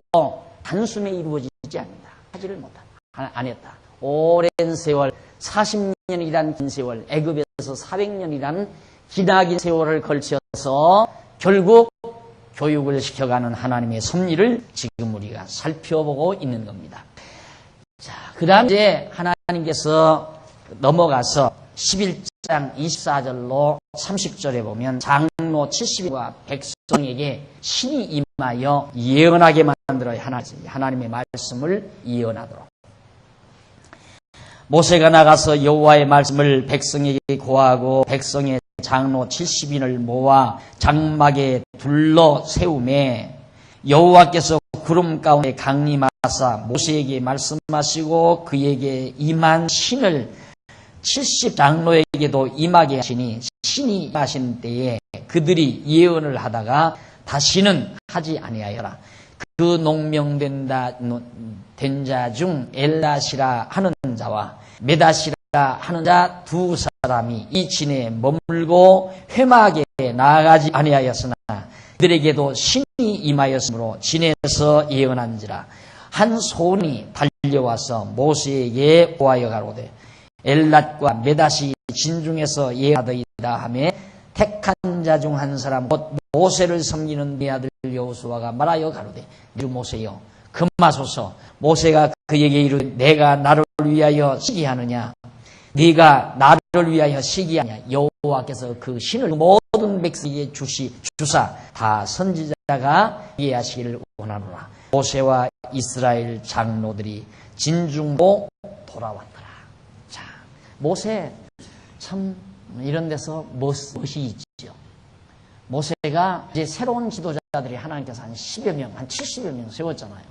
단숨에 이루어지지 않는다. 하지를 못한다. 안 했다. 오랜 세월 40년이란 긴 세월 애굽에서 400년이란 기나긴 세월을 걸쳐서 결국 교육을 시켜가는 하나님의 섭리를 지금 우리가 살펴보고 있는 겁니다. 자, 그 다음 이제 하나님께서 넘어가서 11장 24절로 30절에 보면 장로 70과 백성에게 신이 임하여 예언하게 만들어야 하나님의 말씀을 예언하도록. 모세가 나가서 여호와의 말씀을 백성에게 고하고 백성의 장로 70인을 모아 장막에 둘러 세우매 여호와께서 구름 가운데 강림하사 모세에게 말씀하시고 그에게 임한 신을 70장로에게도 임하게 하시니 신이 임하신 때에 그들이 예언을 하다가 다시는 하지 아니하여라. 그 농명된 자 중 엘라시라 하는 자와 메다시라 하는 자 두 사람이 이 진에 머물고 회막에 나아가지 아니하였으나 그들에게도 신이 임하였으므로 진에서 예언한지라. 한 소원이 달려와서 모세에게 고하여 가로되 엘랏과 메닷이 진중에서 예언하더이다 하며 택한 자 중 한 사람 곧 모세를 섬기는 네 아들 여호수아가 말하여 가로되 주 모세여 금하소서. 모세가 그에게 이르되 내가 나를 위하여 시기하느냐 네가 나를 위하여 시기하냐. 여호와께서 그 신을 모든 백성에게 주사 다 선지자가 이해하시기를 원하노라. 모세와 이스라엘 장로들이 진중으로 돌아왔더라. 자, 모세 참 이런 데서 멋이 있죠. 모세가 이제 새로운 지도자들이 하나님께서 한 10여 명, 한 70여 명 세웠잖아요.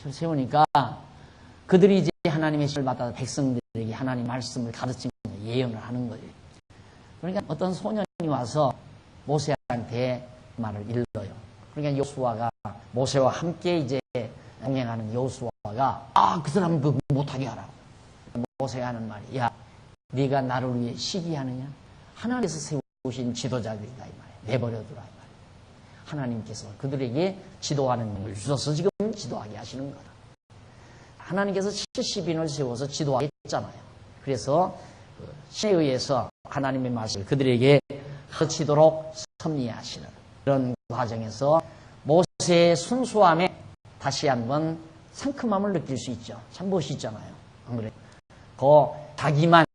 세우니까 그들이 이제 하나님의 신을 받아 백성들에게 하나님 말씀을 가르치는 거예요. 예언을 하는 거예요. 그러니까 어떤 소년이 와서 모세한테 말을 일러요. 그러니까 여호수아가 모세와 함께 이제 동행하는 여호수아가 그 사람 그 못하게 하라고. 모세가 하는 말이 야 네가 나를 위해 시기하느냐. 하나님께서 세우신 지도자들이다 이 말이야. 내버려두라 이 말이야. 하나님께서 그들에게 지도하는 걸 주셔서 지금 지도하게 하시는 거다. 하나님께서 70인을 세워서 지도하게 했잖아요. 그래서 신에 의해서 하나님의 말씀을 그들에게 가르치도록 섭리하시는 그런 과정에서 모세의 순수함에 다시 한번 상큼함을 느낄 수 있죠. 참 멋있잖아요. 안 그래요? 자기만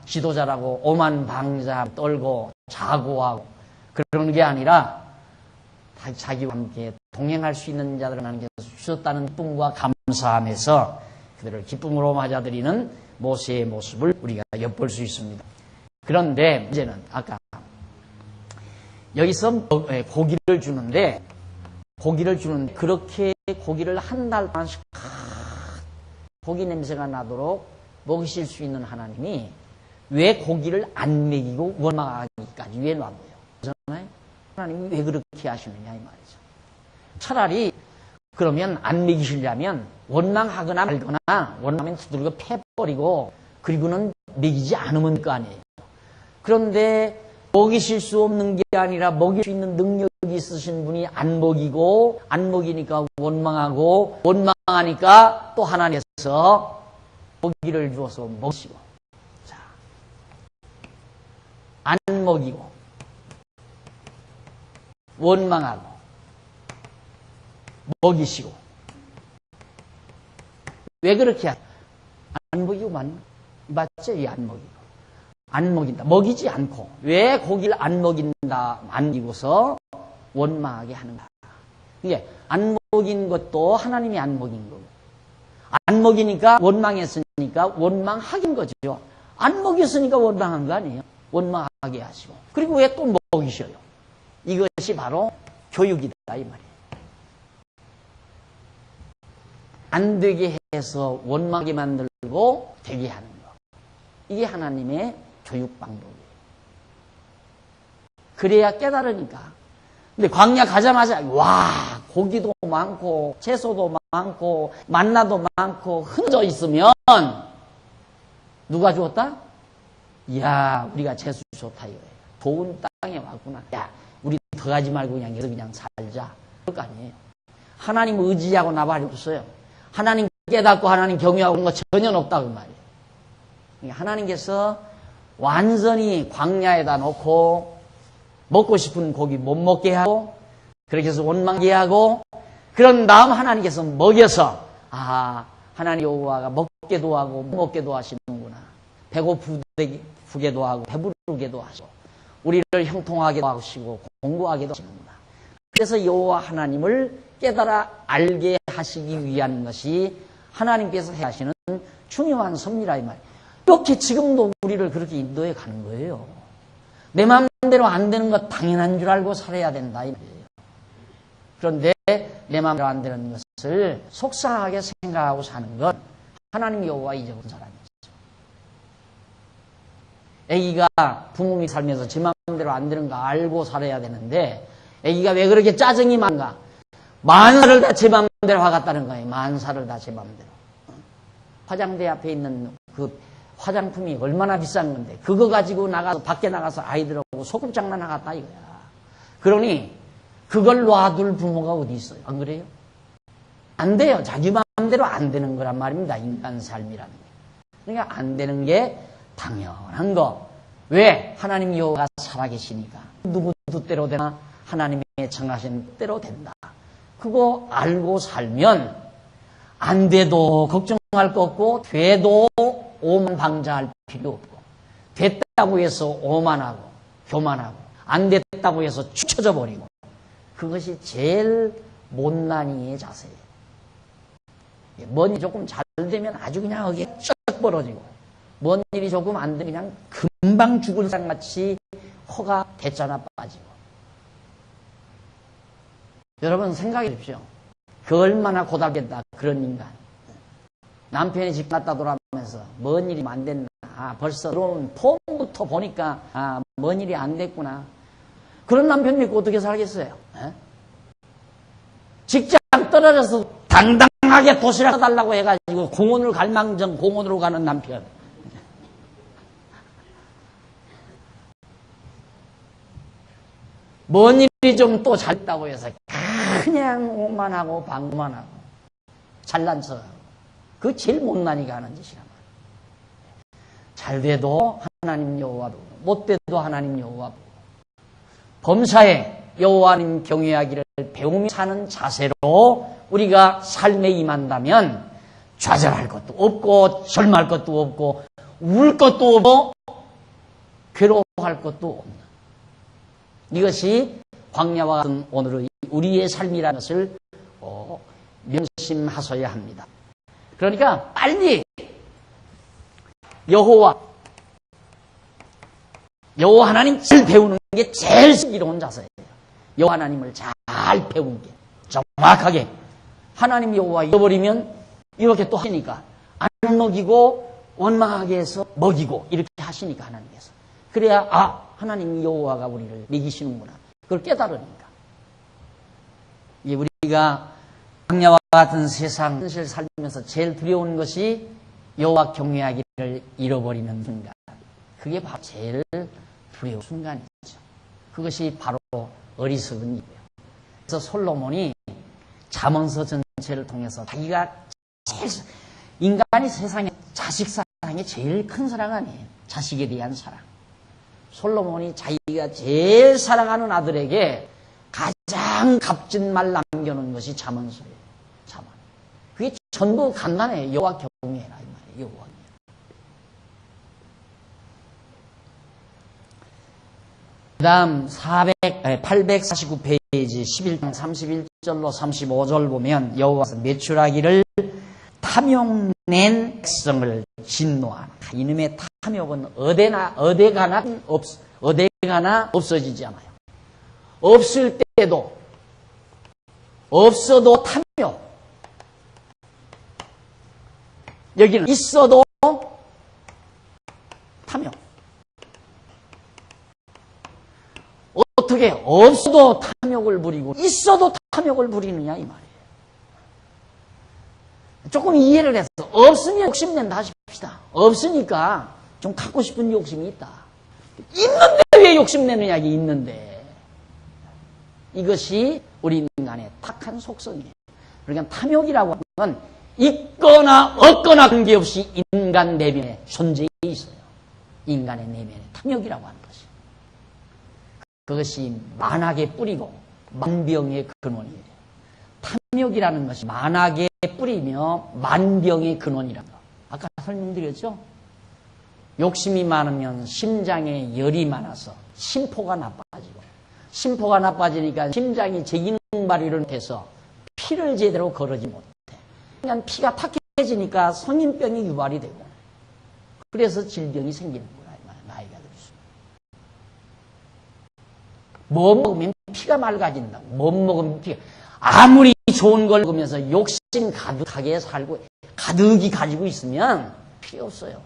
지도자라고 오만방자 떨고 자고하고 그런 게 아니라 자기와 함께 동행할 수 있는 자들을 하나님께서 주셨다는 기쁨과 감사함에서 그들을 기쁨으로 맞아들이는 모세의 모습을 우리가 엿볼 수 있습니다. 그런데 이제는 아까 여기서 고기를 주는데 그렇게 고기를 한 달 동안씩 고기 냄새가 나도록 먹이실 수 있는 하나님이 왜 고기를 안 먹이고 원망하기까지 왜 놔둬요? 그렇잖아요? 하나님이 왜 그렇게 하시느냐 이 말이죠. 차라리 그러면 안 먹이시려면 원망하거나 말거나 원망하면 두들겨 패버리고 그리고는 먹이지 않으면 될 거 아니에요. 그런데 먹이실 수 없는 게 아니라 먹일 수 있는 능력이 있으신 분이 안 먹이니까 원망하고 원망하니까 또 하나님께서 고기를 주어서 먹이시고 자, 안 먹이고 원망하고 먹이시고 왜 그렇게 안 먹이고 맞죠? 왜 안 먹이고 안 먹인다. 먹이지 않고 왜 고기를 안 먹인다 안 먹이고서 원망하게 하는가. 이게 안 먹인 것도 하나님이 안 먹인 거고 안 먹이니까 원망했으니까 원망하긴 거죠. 안 먹였으니까 원망한 거 아니에요. 원망하게 하시고 그리고 왜 또 먹이셔요. 이것이 바로 교육이다 이 말이에요. 안 되게 해서 원망하게 만들고 되게 하는 거. 이게 하나님의 교육 방법이에요. 그래야 깨달으니까. 근데 광야 가자마자 와 고기도 많고 채소도 많고 만나도 많고 흔져 있으면 누가 주었다? 이야, 우리가 채소 좋다 이거예요. 좋은 땅에 왔구나. 야, 우리 더 가지 말고 그냥 여기서 그냥 살자. 그럴 거 아니에요. 하나님 의지하고 나발이 없어요. 하나님 깨닫고 하나님 경외하고 그런 거 전혀 없다 그 말이에요. 그러니까 하나님께서 완전히 광야에다 놓고 먹고 싶은 고기 못 먹게 하고 그렇게 해서 원망게 하고 그런 다음 하나님께서 먹여서 하나님 여호와가 먹게도 하고 못 먹게도 하시는구나. 배고프게도 하고 배부르게도 하시고 우리를 형통하게도 하시고 공고하게도 하시는구나. 그래서 여호와 하나님을 깨달아 알게 하시기 위한 것이 하나님께서 하시는 중요한 섭리라 이 말이에요. 이렇게 지금도 우리를 그렇게 인도해 가는 거예요. 내 마음대로 안 되는 것 당연한 줄 알고 살아야 된다 이 말이에요. 그런데 내 마음대로 안 되는 것을 속상하게 생각하고 사는 건 하나님 여호와 잊어버린 사람이죠. 애기가 부모님이 살면서 제 마음대로 안 되는 거 알고 살아야 되는데 애기가 왜 그렇게 짜증이 많은가? 만사를 다 제 마음대로 하겠다는 거예요. 만사를 다 제 마음대로. 화장대 앞에 있는 그 화장품이 얼마나 비싼 건데 그거 가지고 나가서 밖에 나가서 아이들하고 소꿉장난 하겠다 이거야. 그러니 그걸 놔둘 부모가 어디 있어요? 안 그래요? 안 돼요. 자기 마음대로 안 되는 거란 말입니다. 인간 삶이라는 게. 그러니까 안 되는 게 당연한 거. 왜? 하나님 여호와가 살아계시니까. 누구 뜻대로 되나? 하나님의 정하신 뜻대로 된다. 그거 알고 살면 안 돼도 걱정할 거 없고 돼도 오만방자할 필요 없고 됐다고 해서 오만하고 교만하고 안 됐다고 해서 추쳐져 버리고 그것이 제일 못난이의 자세예요. 뭔 일이 조금 잘 되면 아주 그냥 어깨 쩍 벌어지고 뭔 일이 조금 안 되면 그냥 금방 죽을 사람같이 허가 대짜나 빠지고. 여러분 생각해 보십시오. 그 얼마나 고달겠다 그런 인간. 남편이 집 갔다 돌아오면서 뭔 일이 안 됐나. 벌써 들어온 폼부터 보니까 뭔 일이 안 됐구나. 그런 남편 믿고 어떻게 살겠어요? 에? 직장 떨어져서 당당하게 도시락 사달라고 해가지고 공원을 갈 망정 공원으로 가는 남편. 뭔 일이 좀 또 잘했다고 해서 그냥 오만하고 방구만하고 잘난 척하고. 그거 제일 못난이가 하는 짓이란 말이에요. 잘 돼도 하나님 여호와 보고 못 돼도 하나님 여호와 보고 범사에 여호와님 경외하기를 배우며 사는 자세로 우리가 삶에 임한다면 좌절할 것도 없고 절망할 것도 없고 울 것도 없고 괴로워할 것도 없는 이것이 광야와 같은 오늘의 우리의 삶이라는 것을 명심하셔야 합니다. 그러니까 빨리 여호와 하나님 잘 배우는 게 제일 슬기로운 자세예요. 여호와 하나님을 잘 배운 게 정확하게 하나님 여호와 잃어버리면 이렇게 또 하시니까 안 먹이고 원망하게 해서 먹이고 이렇게 하시니까 하나님께서 그래야 하나님 여호와가 우리를 먹이시는구나 그걸 깨달으니까. 이게 우리가 광야와 같은 세상 현실 살면서 제일 두려운 것이 여호와 경외하기를 잃어버리는 순간. 그게 바로 제일 두려운 순간이죠. 그것이 바로 어리석은 일이에요. 그래서 솔로몬이 잠언서 전체를 통해서 자기가 제일 인간이 세상에 자식 사랑이 제일 큰 사랑 아니에요. 자식에 대한 사랑. 솔로몬이 자기가 제일 사랑하는 아들에게 가장 값진 말 남겨놓은 것이 잠언서예요. 잠언. 그게 전부 간단해요. 여호와 경외해라 이 말이에요. 여호와. 그 다음 849페이지 11장 31절로 35절 보면 여호와께서 매출하기를 탐욕낸 백성을 진노하라. 이놈의 탐욕은 어디가나 없어지지 않아요. 없을 때도 없어도 탐욕. 여기는 있어도 탐욕. 어떻게 없어도 탐욕을 부리고 있어도 탐욕을 부리느냐 이 말이에요. 조금 이해를 해서 없으면 욕심낸다 하십시다. 없으니까 좀 갖고 싶은 욕심이 있다. 있는데 왜 욕심내느냐, 이게 있는데. 이것이 우리 인간의 탁한 속성이에요. 그러니까 탐욕이라고 하는 건 있거나 없거나 관계없이 인간 내면에 존재해 있어요. 인간의 내면에 탐욕이라고 하는 것이. 그것이 만악의 뿌리고 만병의 근원이에요. 탐욕이라는 것이 만악의 뿌리며 만병의 근원이라는 거. 아까 설명드렸죠? 욕심이 많으면 심장에 열이 많아서 심포가 나빠지고, 심포가 나빠지니까 심장이 제 기능 발휘를 못해서 피를 제대로 거르지 못해. 그냥 피가 탁해지니까 성인병이 유발이 되고, 그래서 질병이 생기는 거야, 나이가 들수록. 뭐 먹으면 피가 맑아진다고. 뭐 먹으면 피가, 아무리 좋은 걸 먹으면서 욕심 가득하게 살고 가득히 가지고 있으면 필요 없어요.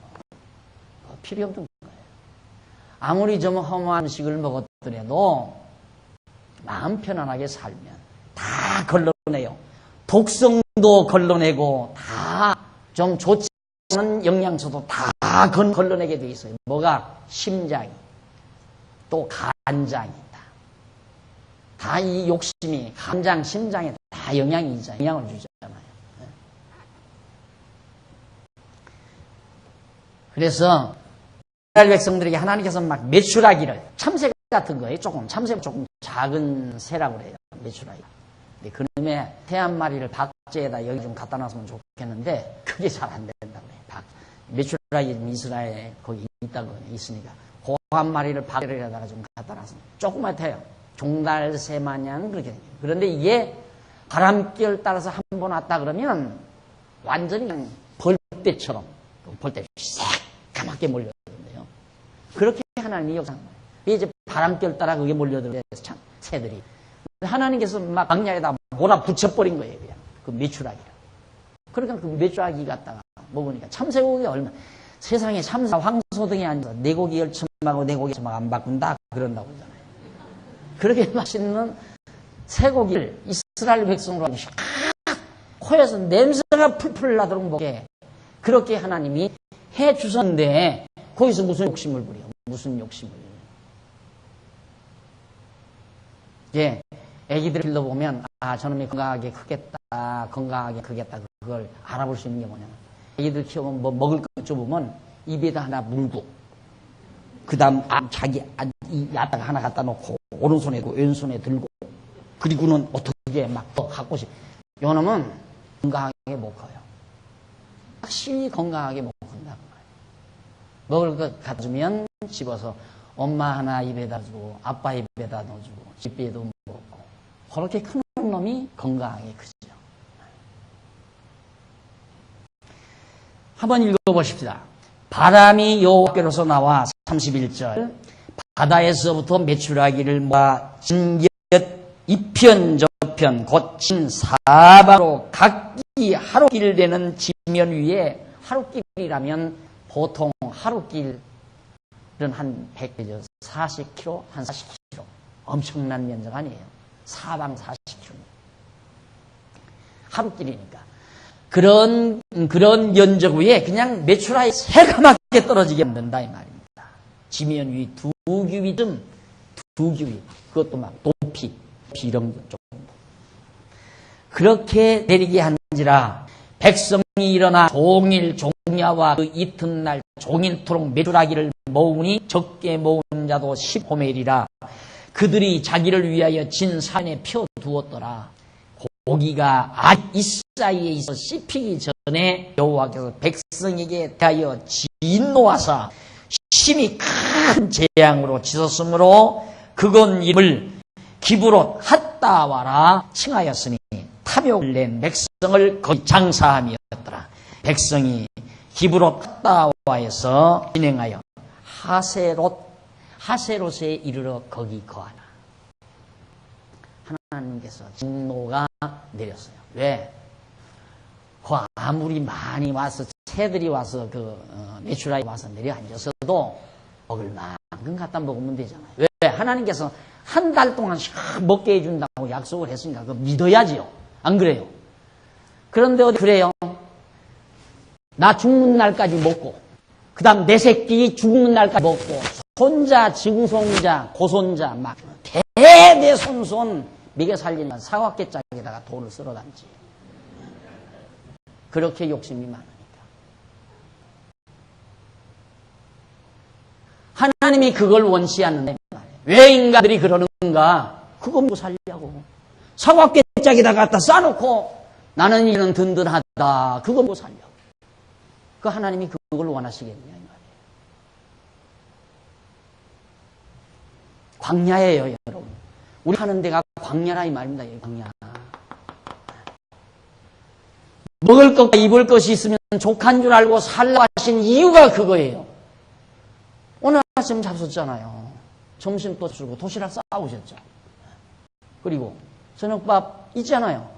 필요 없는 거예요. 아무리 좀 험한 음식을 먹었더라도 마음 편안하게 살면 다 걸러내요. 독성도 걸러내고 다 좀 좋지 않은 영양소도 다 걸러내게 돼 있어요. 뭐가? 심장이, 또 간장이. 다 이 욕심이 간장, 심장에 다 영향을 주잖아요. 그래서 이스라엘 백성들에게 하나님께서 막 메추라기를, 참새 같은 거예요. 참새 조금 작은 새라고 그래요. 메추라기. 근데 그놈의 새 한 마리를 박제에다 여기 좀 갖다 놨으면 좋겠는데 그게 잘 안 된다고 그래요. 메추라기 이스라엘에 거기 있으니까 그 한 마리를 박제에다가 좀 갖다 놨으면 조그맣대요. 종달새 마냥 그렇게 생겨요. 그런데 이게 바람결 따라서 한 번 왔다 그러면 완전히 그냥 벌떼처럼, 벌떼 새까맣게 몰려드는데요. 그렇게 하나님이 역사한 거예요. 이제 바람결 따라 그게 몰려들어서 참 새들이. 하나님께서 막 광야에다 몰아붙여버린 거예요, 그냥. 그 메추라기를. 그러니까 그 메추라기 갖다가 먹으니까 참새고기 세상에 참새 황소등에 앉아서 내 고기 열심하고 내 고기 열심하고 안 바꾼다 그런다고 그러잖아요. 그렇게 맛있는 쇠고기를 이스라엘 백성으로 코에서 냄새가 풀풀 나도록 먹게 그렇게 하나님이 해 주셨는데 거기서 무슨 욕심을 부려? 무슨 욕심을? 예, 애기들 길러보면 저놈이 건강하게 크겠다, 건강하게 크겠다 그걸 알아볼 수 있는 게 뭐냐면 애기들 키우면 뭐 먹을 것 좁으면 입에다 하나 물고 그 다음 자기 이 앞에다가 하나 갖다 놓고 오른손에 들고 왼손에 들고 그리고는 어떻게 막 더 갖고 싶어. 요놈은 건강하게 못 커요. 확실히 건강하게 못 큰다는 거예요. 먹을 것 가져주면 집어서 엄마 하나 입에다 주고 아빠 입에다 넣어주고 집에도 먹고 그렇게 큰 놈이 건강하게 크죠. 한번 읽어보십시다. 바람이 여호와께로서 나와 31절 바다에서부터 메추라기를 모아 진곁 이편 저편 곧진 사방으로 각기 하루길 되는 지면 위에 하루길이라면 보통 하루길은 한 40km, 한 40km 엄청난 면적 아니에요. 사방 40km 하루길이니까 그런 면적 위에 그냥 메추라기 새까맣게 떨어지게 만든다 이 말입니다. 지면 위 두 규빗쯤, 두 규빗, 그것도 막 높이 이런 정도. 그렇게 내리게 한지라 백성이 일어나 종일 종야와 그 이튿날 종일토록 메추라기를 모으니 적게 모은 자도 10호멜이라 그들이 자기를 위하여 진 산에 펴두었더라. 고기가 아직 이 사이에 있어 씹히기 전에 여호와께서 백성에게 대하여 진노하사 심히 큰 재앙으로 치솟으므로 그건 이름을 기브롯 핫다와라 칭하였으니 탐욕을 낸 백성을 거기 장사함이었더라. 백성이 기브롯 핫다와에서 진행하여 하세롯에 이르러 거기 거하나. 하나님께서 진노가 내렸어요. 왜? 아무리 많이 와서 새들이 와서 메추라기 와서 내려앉았어도 먹을 만큼 갖다 먹으면 되잖아요. 왜? 하나님께서 한 달 동안 먹게 해준다고 약속을 했으니까 그거 믿어야지요. 안 그래요? 그런데 어디 그래요? 나 죽는 날까지 먹고, 그 다음 내 새끼 죽는 날까지 먹고, 손자, 증손자, 고손자, 막, 대대손손 먹여 살리는 사각개짝에다가 돈을 쓸어 담지. 그렇게 욕심이 많으니까. 하나님이 그걸 원치 않는데 말이에요. 왜 인간들이 그러는가? 그거 먹고 살려고. 사각개짝에다 갖다 싸놓고 나는 이는 든든하다. 그거 먹고 살려고. 그 하나님이 그걸 원하시겠냐 이 말이에요. 광야예요, 여러분. 우리 하는 데가 광야라 이 말입니다. 광야. 먹을 것과 입을 것이 있으면 족한 줄 알고 살라 하신 이유가 그거예요. 오늘 아침 잡섰잖아요. 점심 또 주고 도시락 싸우셨죠. 그리고 저녁밥 있잖아요.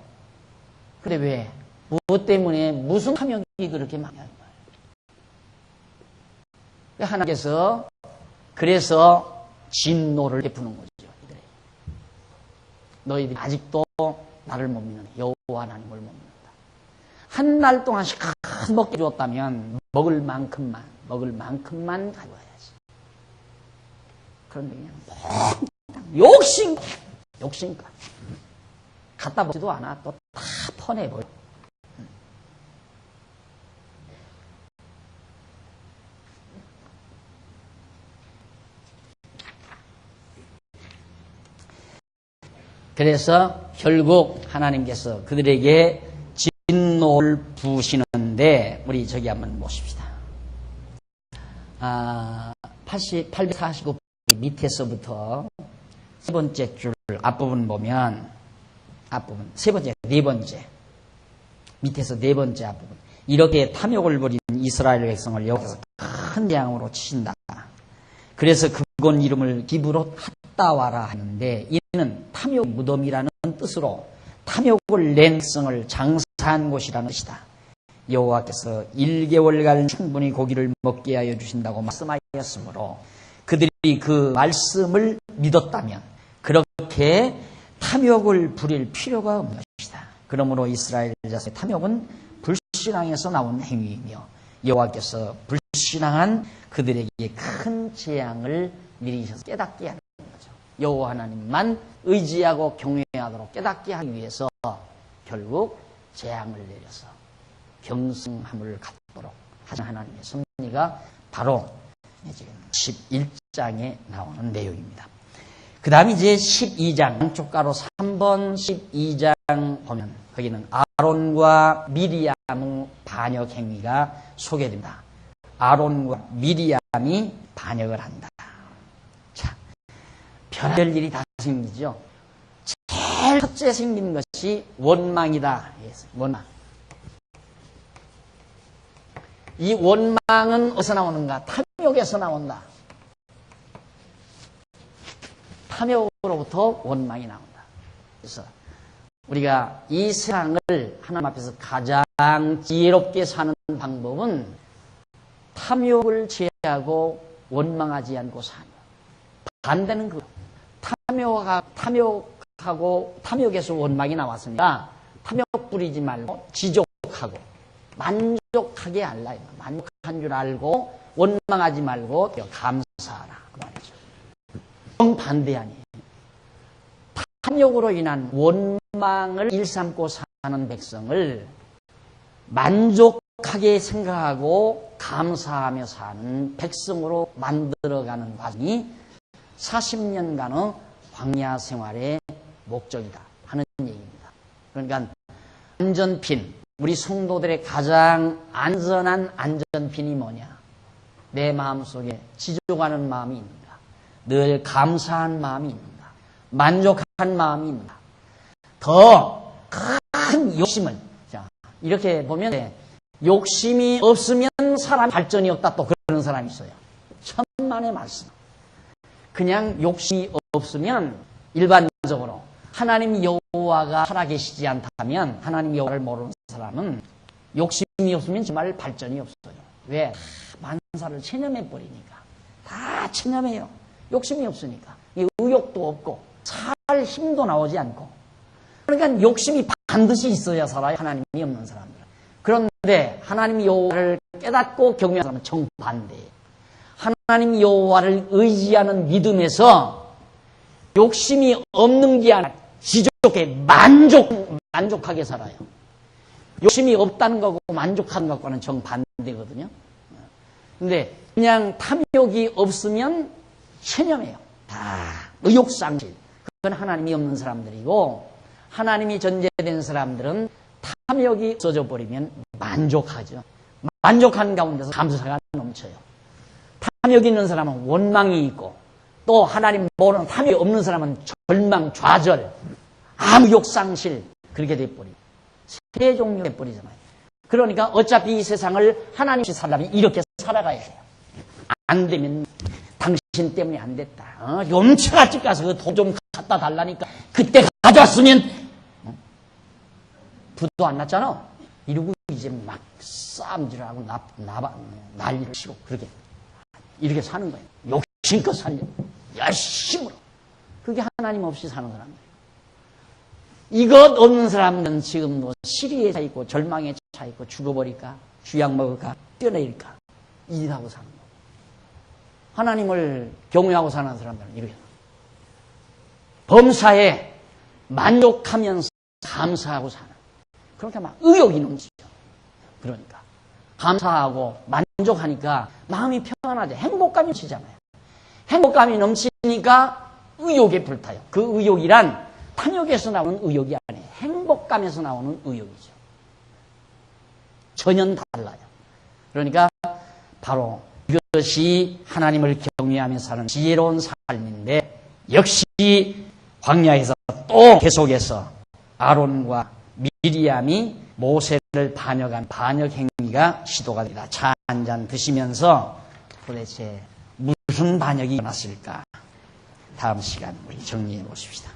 근데 왜? 무엇 때문에 무슨 탐욕이 그렇게 많냐 이 말이에요. 하나님께서 그래서 진노를 베푸는 거죠. 너희들이 아직도 나를 못 믿는 여호와 하나님을 못 믿는다. 한 달 동안 시컷 먹게 줬다면 먹을 만큼만 가져와야지. 그런데 그냥 욕심껏 갖다 먹지도 않아. 또 다 퍼내버려. 그래서 결국 하나님께서 그들에게 진노를 부으시는데, 우리 저기 한번 보십시다. 849편 밑에서부터 세 번째 줄 앞부분 보면, 네 번째 밑에서 네 번째 앞부분, 이렇게 탐욕을 부린 이스라엘 백성을 여기서 큰 재앙으로 치신다. 그래서 그곳 이름을 기브롯 핫다와라 하는데, 이는 탐욕 무덤이라는 뜻으로 탐욕을 낸 백성을 장사한 곳이라는 뜻이다. 여호와께서 1개월간 충분히 고기를 먹게 하여 주신다고 말씀하였으므로 그들이 그 말씀을 믿었다면 그렇게 탐욕을 부릴 필요가 없는 것이다. 그러므로 이스라엘 자손의 탐욕은 불신앙에서 나온 행위이며 여호와께서 불신앙한 그들에게 큰 재앙을 미리셔서 깨닫게 하는 거죠. 여호와 하나님만 의지하고 경외하도록 깨닫게 하기 위해서 결국 재앙을 내려서 경성함을 갖도록 하신 하나님의 섭리가 바로 지금 11장에 나오는 내용입니다. 그 다음 이제 12장, 양쪽 가로 3번 12장 보면 거기는 아론과 미리암의 반역 행위가 소개됩니다. 아론과 미리암이 반역을 한다. 자, 별별 일이 다 생기죠. 제일 첫째 생긴 것이 원망이다. 원망. 이 원망은 어디서 나오는가? 탐욕에서 나온다. 탐욕으로부터 원망이 나온다. 그래서 우리가 이 세상을 하나님 앞에서 가장 지혜롭게 사는 방법은 탐욕을 제하고 원망하지 않고 사는 것. 반대는 그거. 탐욕하고 탐욕에서 원망이 나왔으니까 탐욕 부리지 말고 지족하고 만족하게 알라. 만족한 줄 알고 원망하지 말고 감사하라. 그 말이죠. 정반대 아니에요. 탐욕으로 인한 원망을 일삼고 사는 백성을 만족하게 생각하고 감사하며 사는 백성으로 만들어가는 과정이 40년간의 광야 생활의 목적이다 하는 얘기입니다. 그러니까 안전핀, 우리 성도들의 가장 안전한 안전핀이 뭐냐? 내 마음속에 지족하는 마음이 있는가? 늘 감사한 마음이 있는가? 만족한 마음이 있는가? 더 큰 욕심을, 자, 이렇게 보면 욕심이 없으면 사람 발전이 없다, 또 그런 사람이 있어요. 천만의 말씀. 그냥 욕심이 없으면 일반적으로 하나님 여호와가 살아계시지 않다면, 하나님 여호와를 모르는 사람은 욕심이 없으면 정말 발전이 없어요. 왜? 만사를 체념해버리니까. 다 체념해요. 욕심이 없으니까. 의욕도 없고 살 힘도 나오지 않고. 그러니까 욕심이 반드시 있어야 살아요. 하나님이 없는 사람들은. 그런데 그런데 하나님 여호와를 깨닫고 경외하는 사람은 정반대예요. 하나님 여호와를 의지하는 믿음에서 욕심이 없는 게 아니라 지족에 만족하게 살아요. 욕심이 없다는 거고 만족하는 것과는 정반대거든요. 근데 그냥 탐욕이 없으면 체념해요. 다 의욕상실. 그건 하나님이 없는 사람들이고, 하나님이 전제된 사람들은 탐욕이 없어져 버리면 만족하죠. 만족하는 가운데서 감사가 넘쳐요. 탐욕이 있는 사람은 원망이 있고, 또 하나님 모르는 탐욕이 없는 사람은 절망, 좌절, 아무 욕상실, 그렇게 돼버리고 세 종류 돼버리잖아요. 그러니까 어차피 이 세상을 하나님 없이 살려면 이렇게 살아가야 돼요. 안 되면 당신 때문에 안 됐다. 염치같이 가서 그 돈 좀 갖다 달라니까 그때 가져왔으면 부도 안 났잖아. 이러고 이제 막 싸움질하고 난리를 치고 그렇게 이렇게 사는 거예요. 욕심껏 살려. 열심으로. 그게 하나님 없이 사는 사람들. 이것 없는 사람은 지금 뭐 시리에 차 있고 절망에 차 있고 죽어버릴까? 쥐약 먹을까? 뛰어내릴까? 일하고 사는 거. 하나님을 경외하고 사는 사람들은 이렇게 범사에 만족하면서 감사하고 사는. 그러니까 막 의욕이 넘치죠. 그러니까 감사하고 만족하니까 마음이 평안하죠. 행복감이 넘치잖아요. 행복감이 넘치니까 의욕에 불타요. 그 의욕이란 탐욕에서 나오는 의욕이 아니에요. 행복감에서 나오는 의욕이죠. 전혀 달라요. 그러니까 바로 이것이 하나님을 경외하며 사는 지혜로운 삶인데, 역시 광야에서 또 계속해서 아론과 미리암이 모세를 반역한 반역 행위가 시도가 됩니다. 차 한 잔 드시면서 도대체 무슨 반역이 일어났을까? 다음 시간 우리 정리해 보십시다.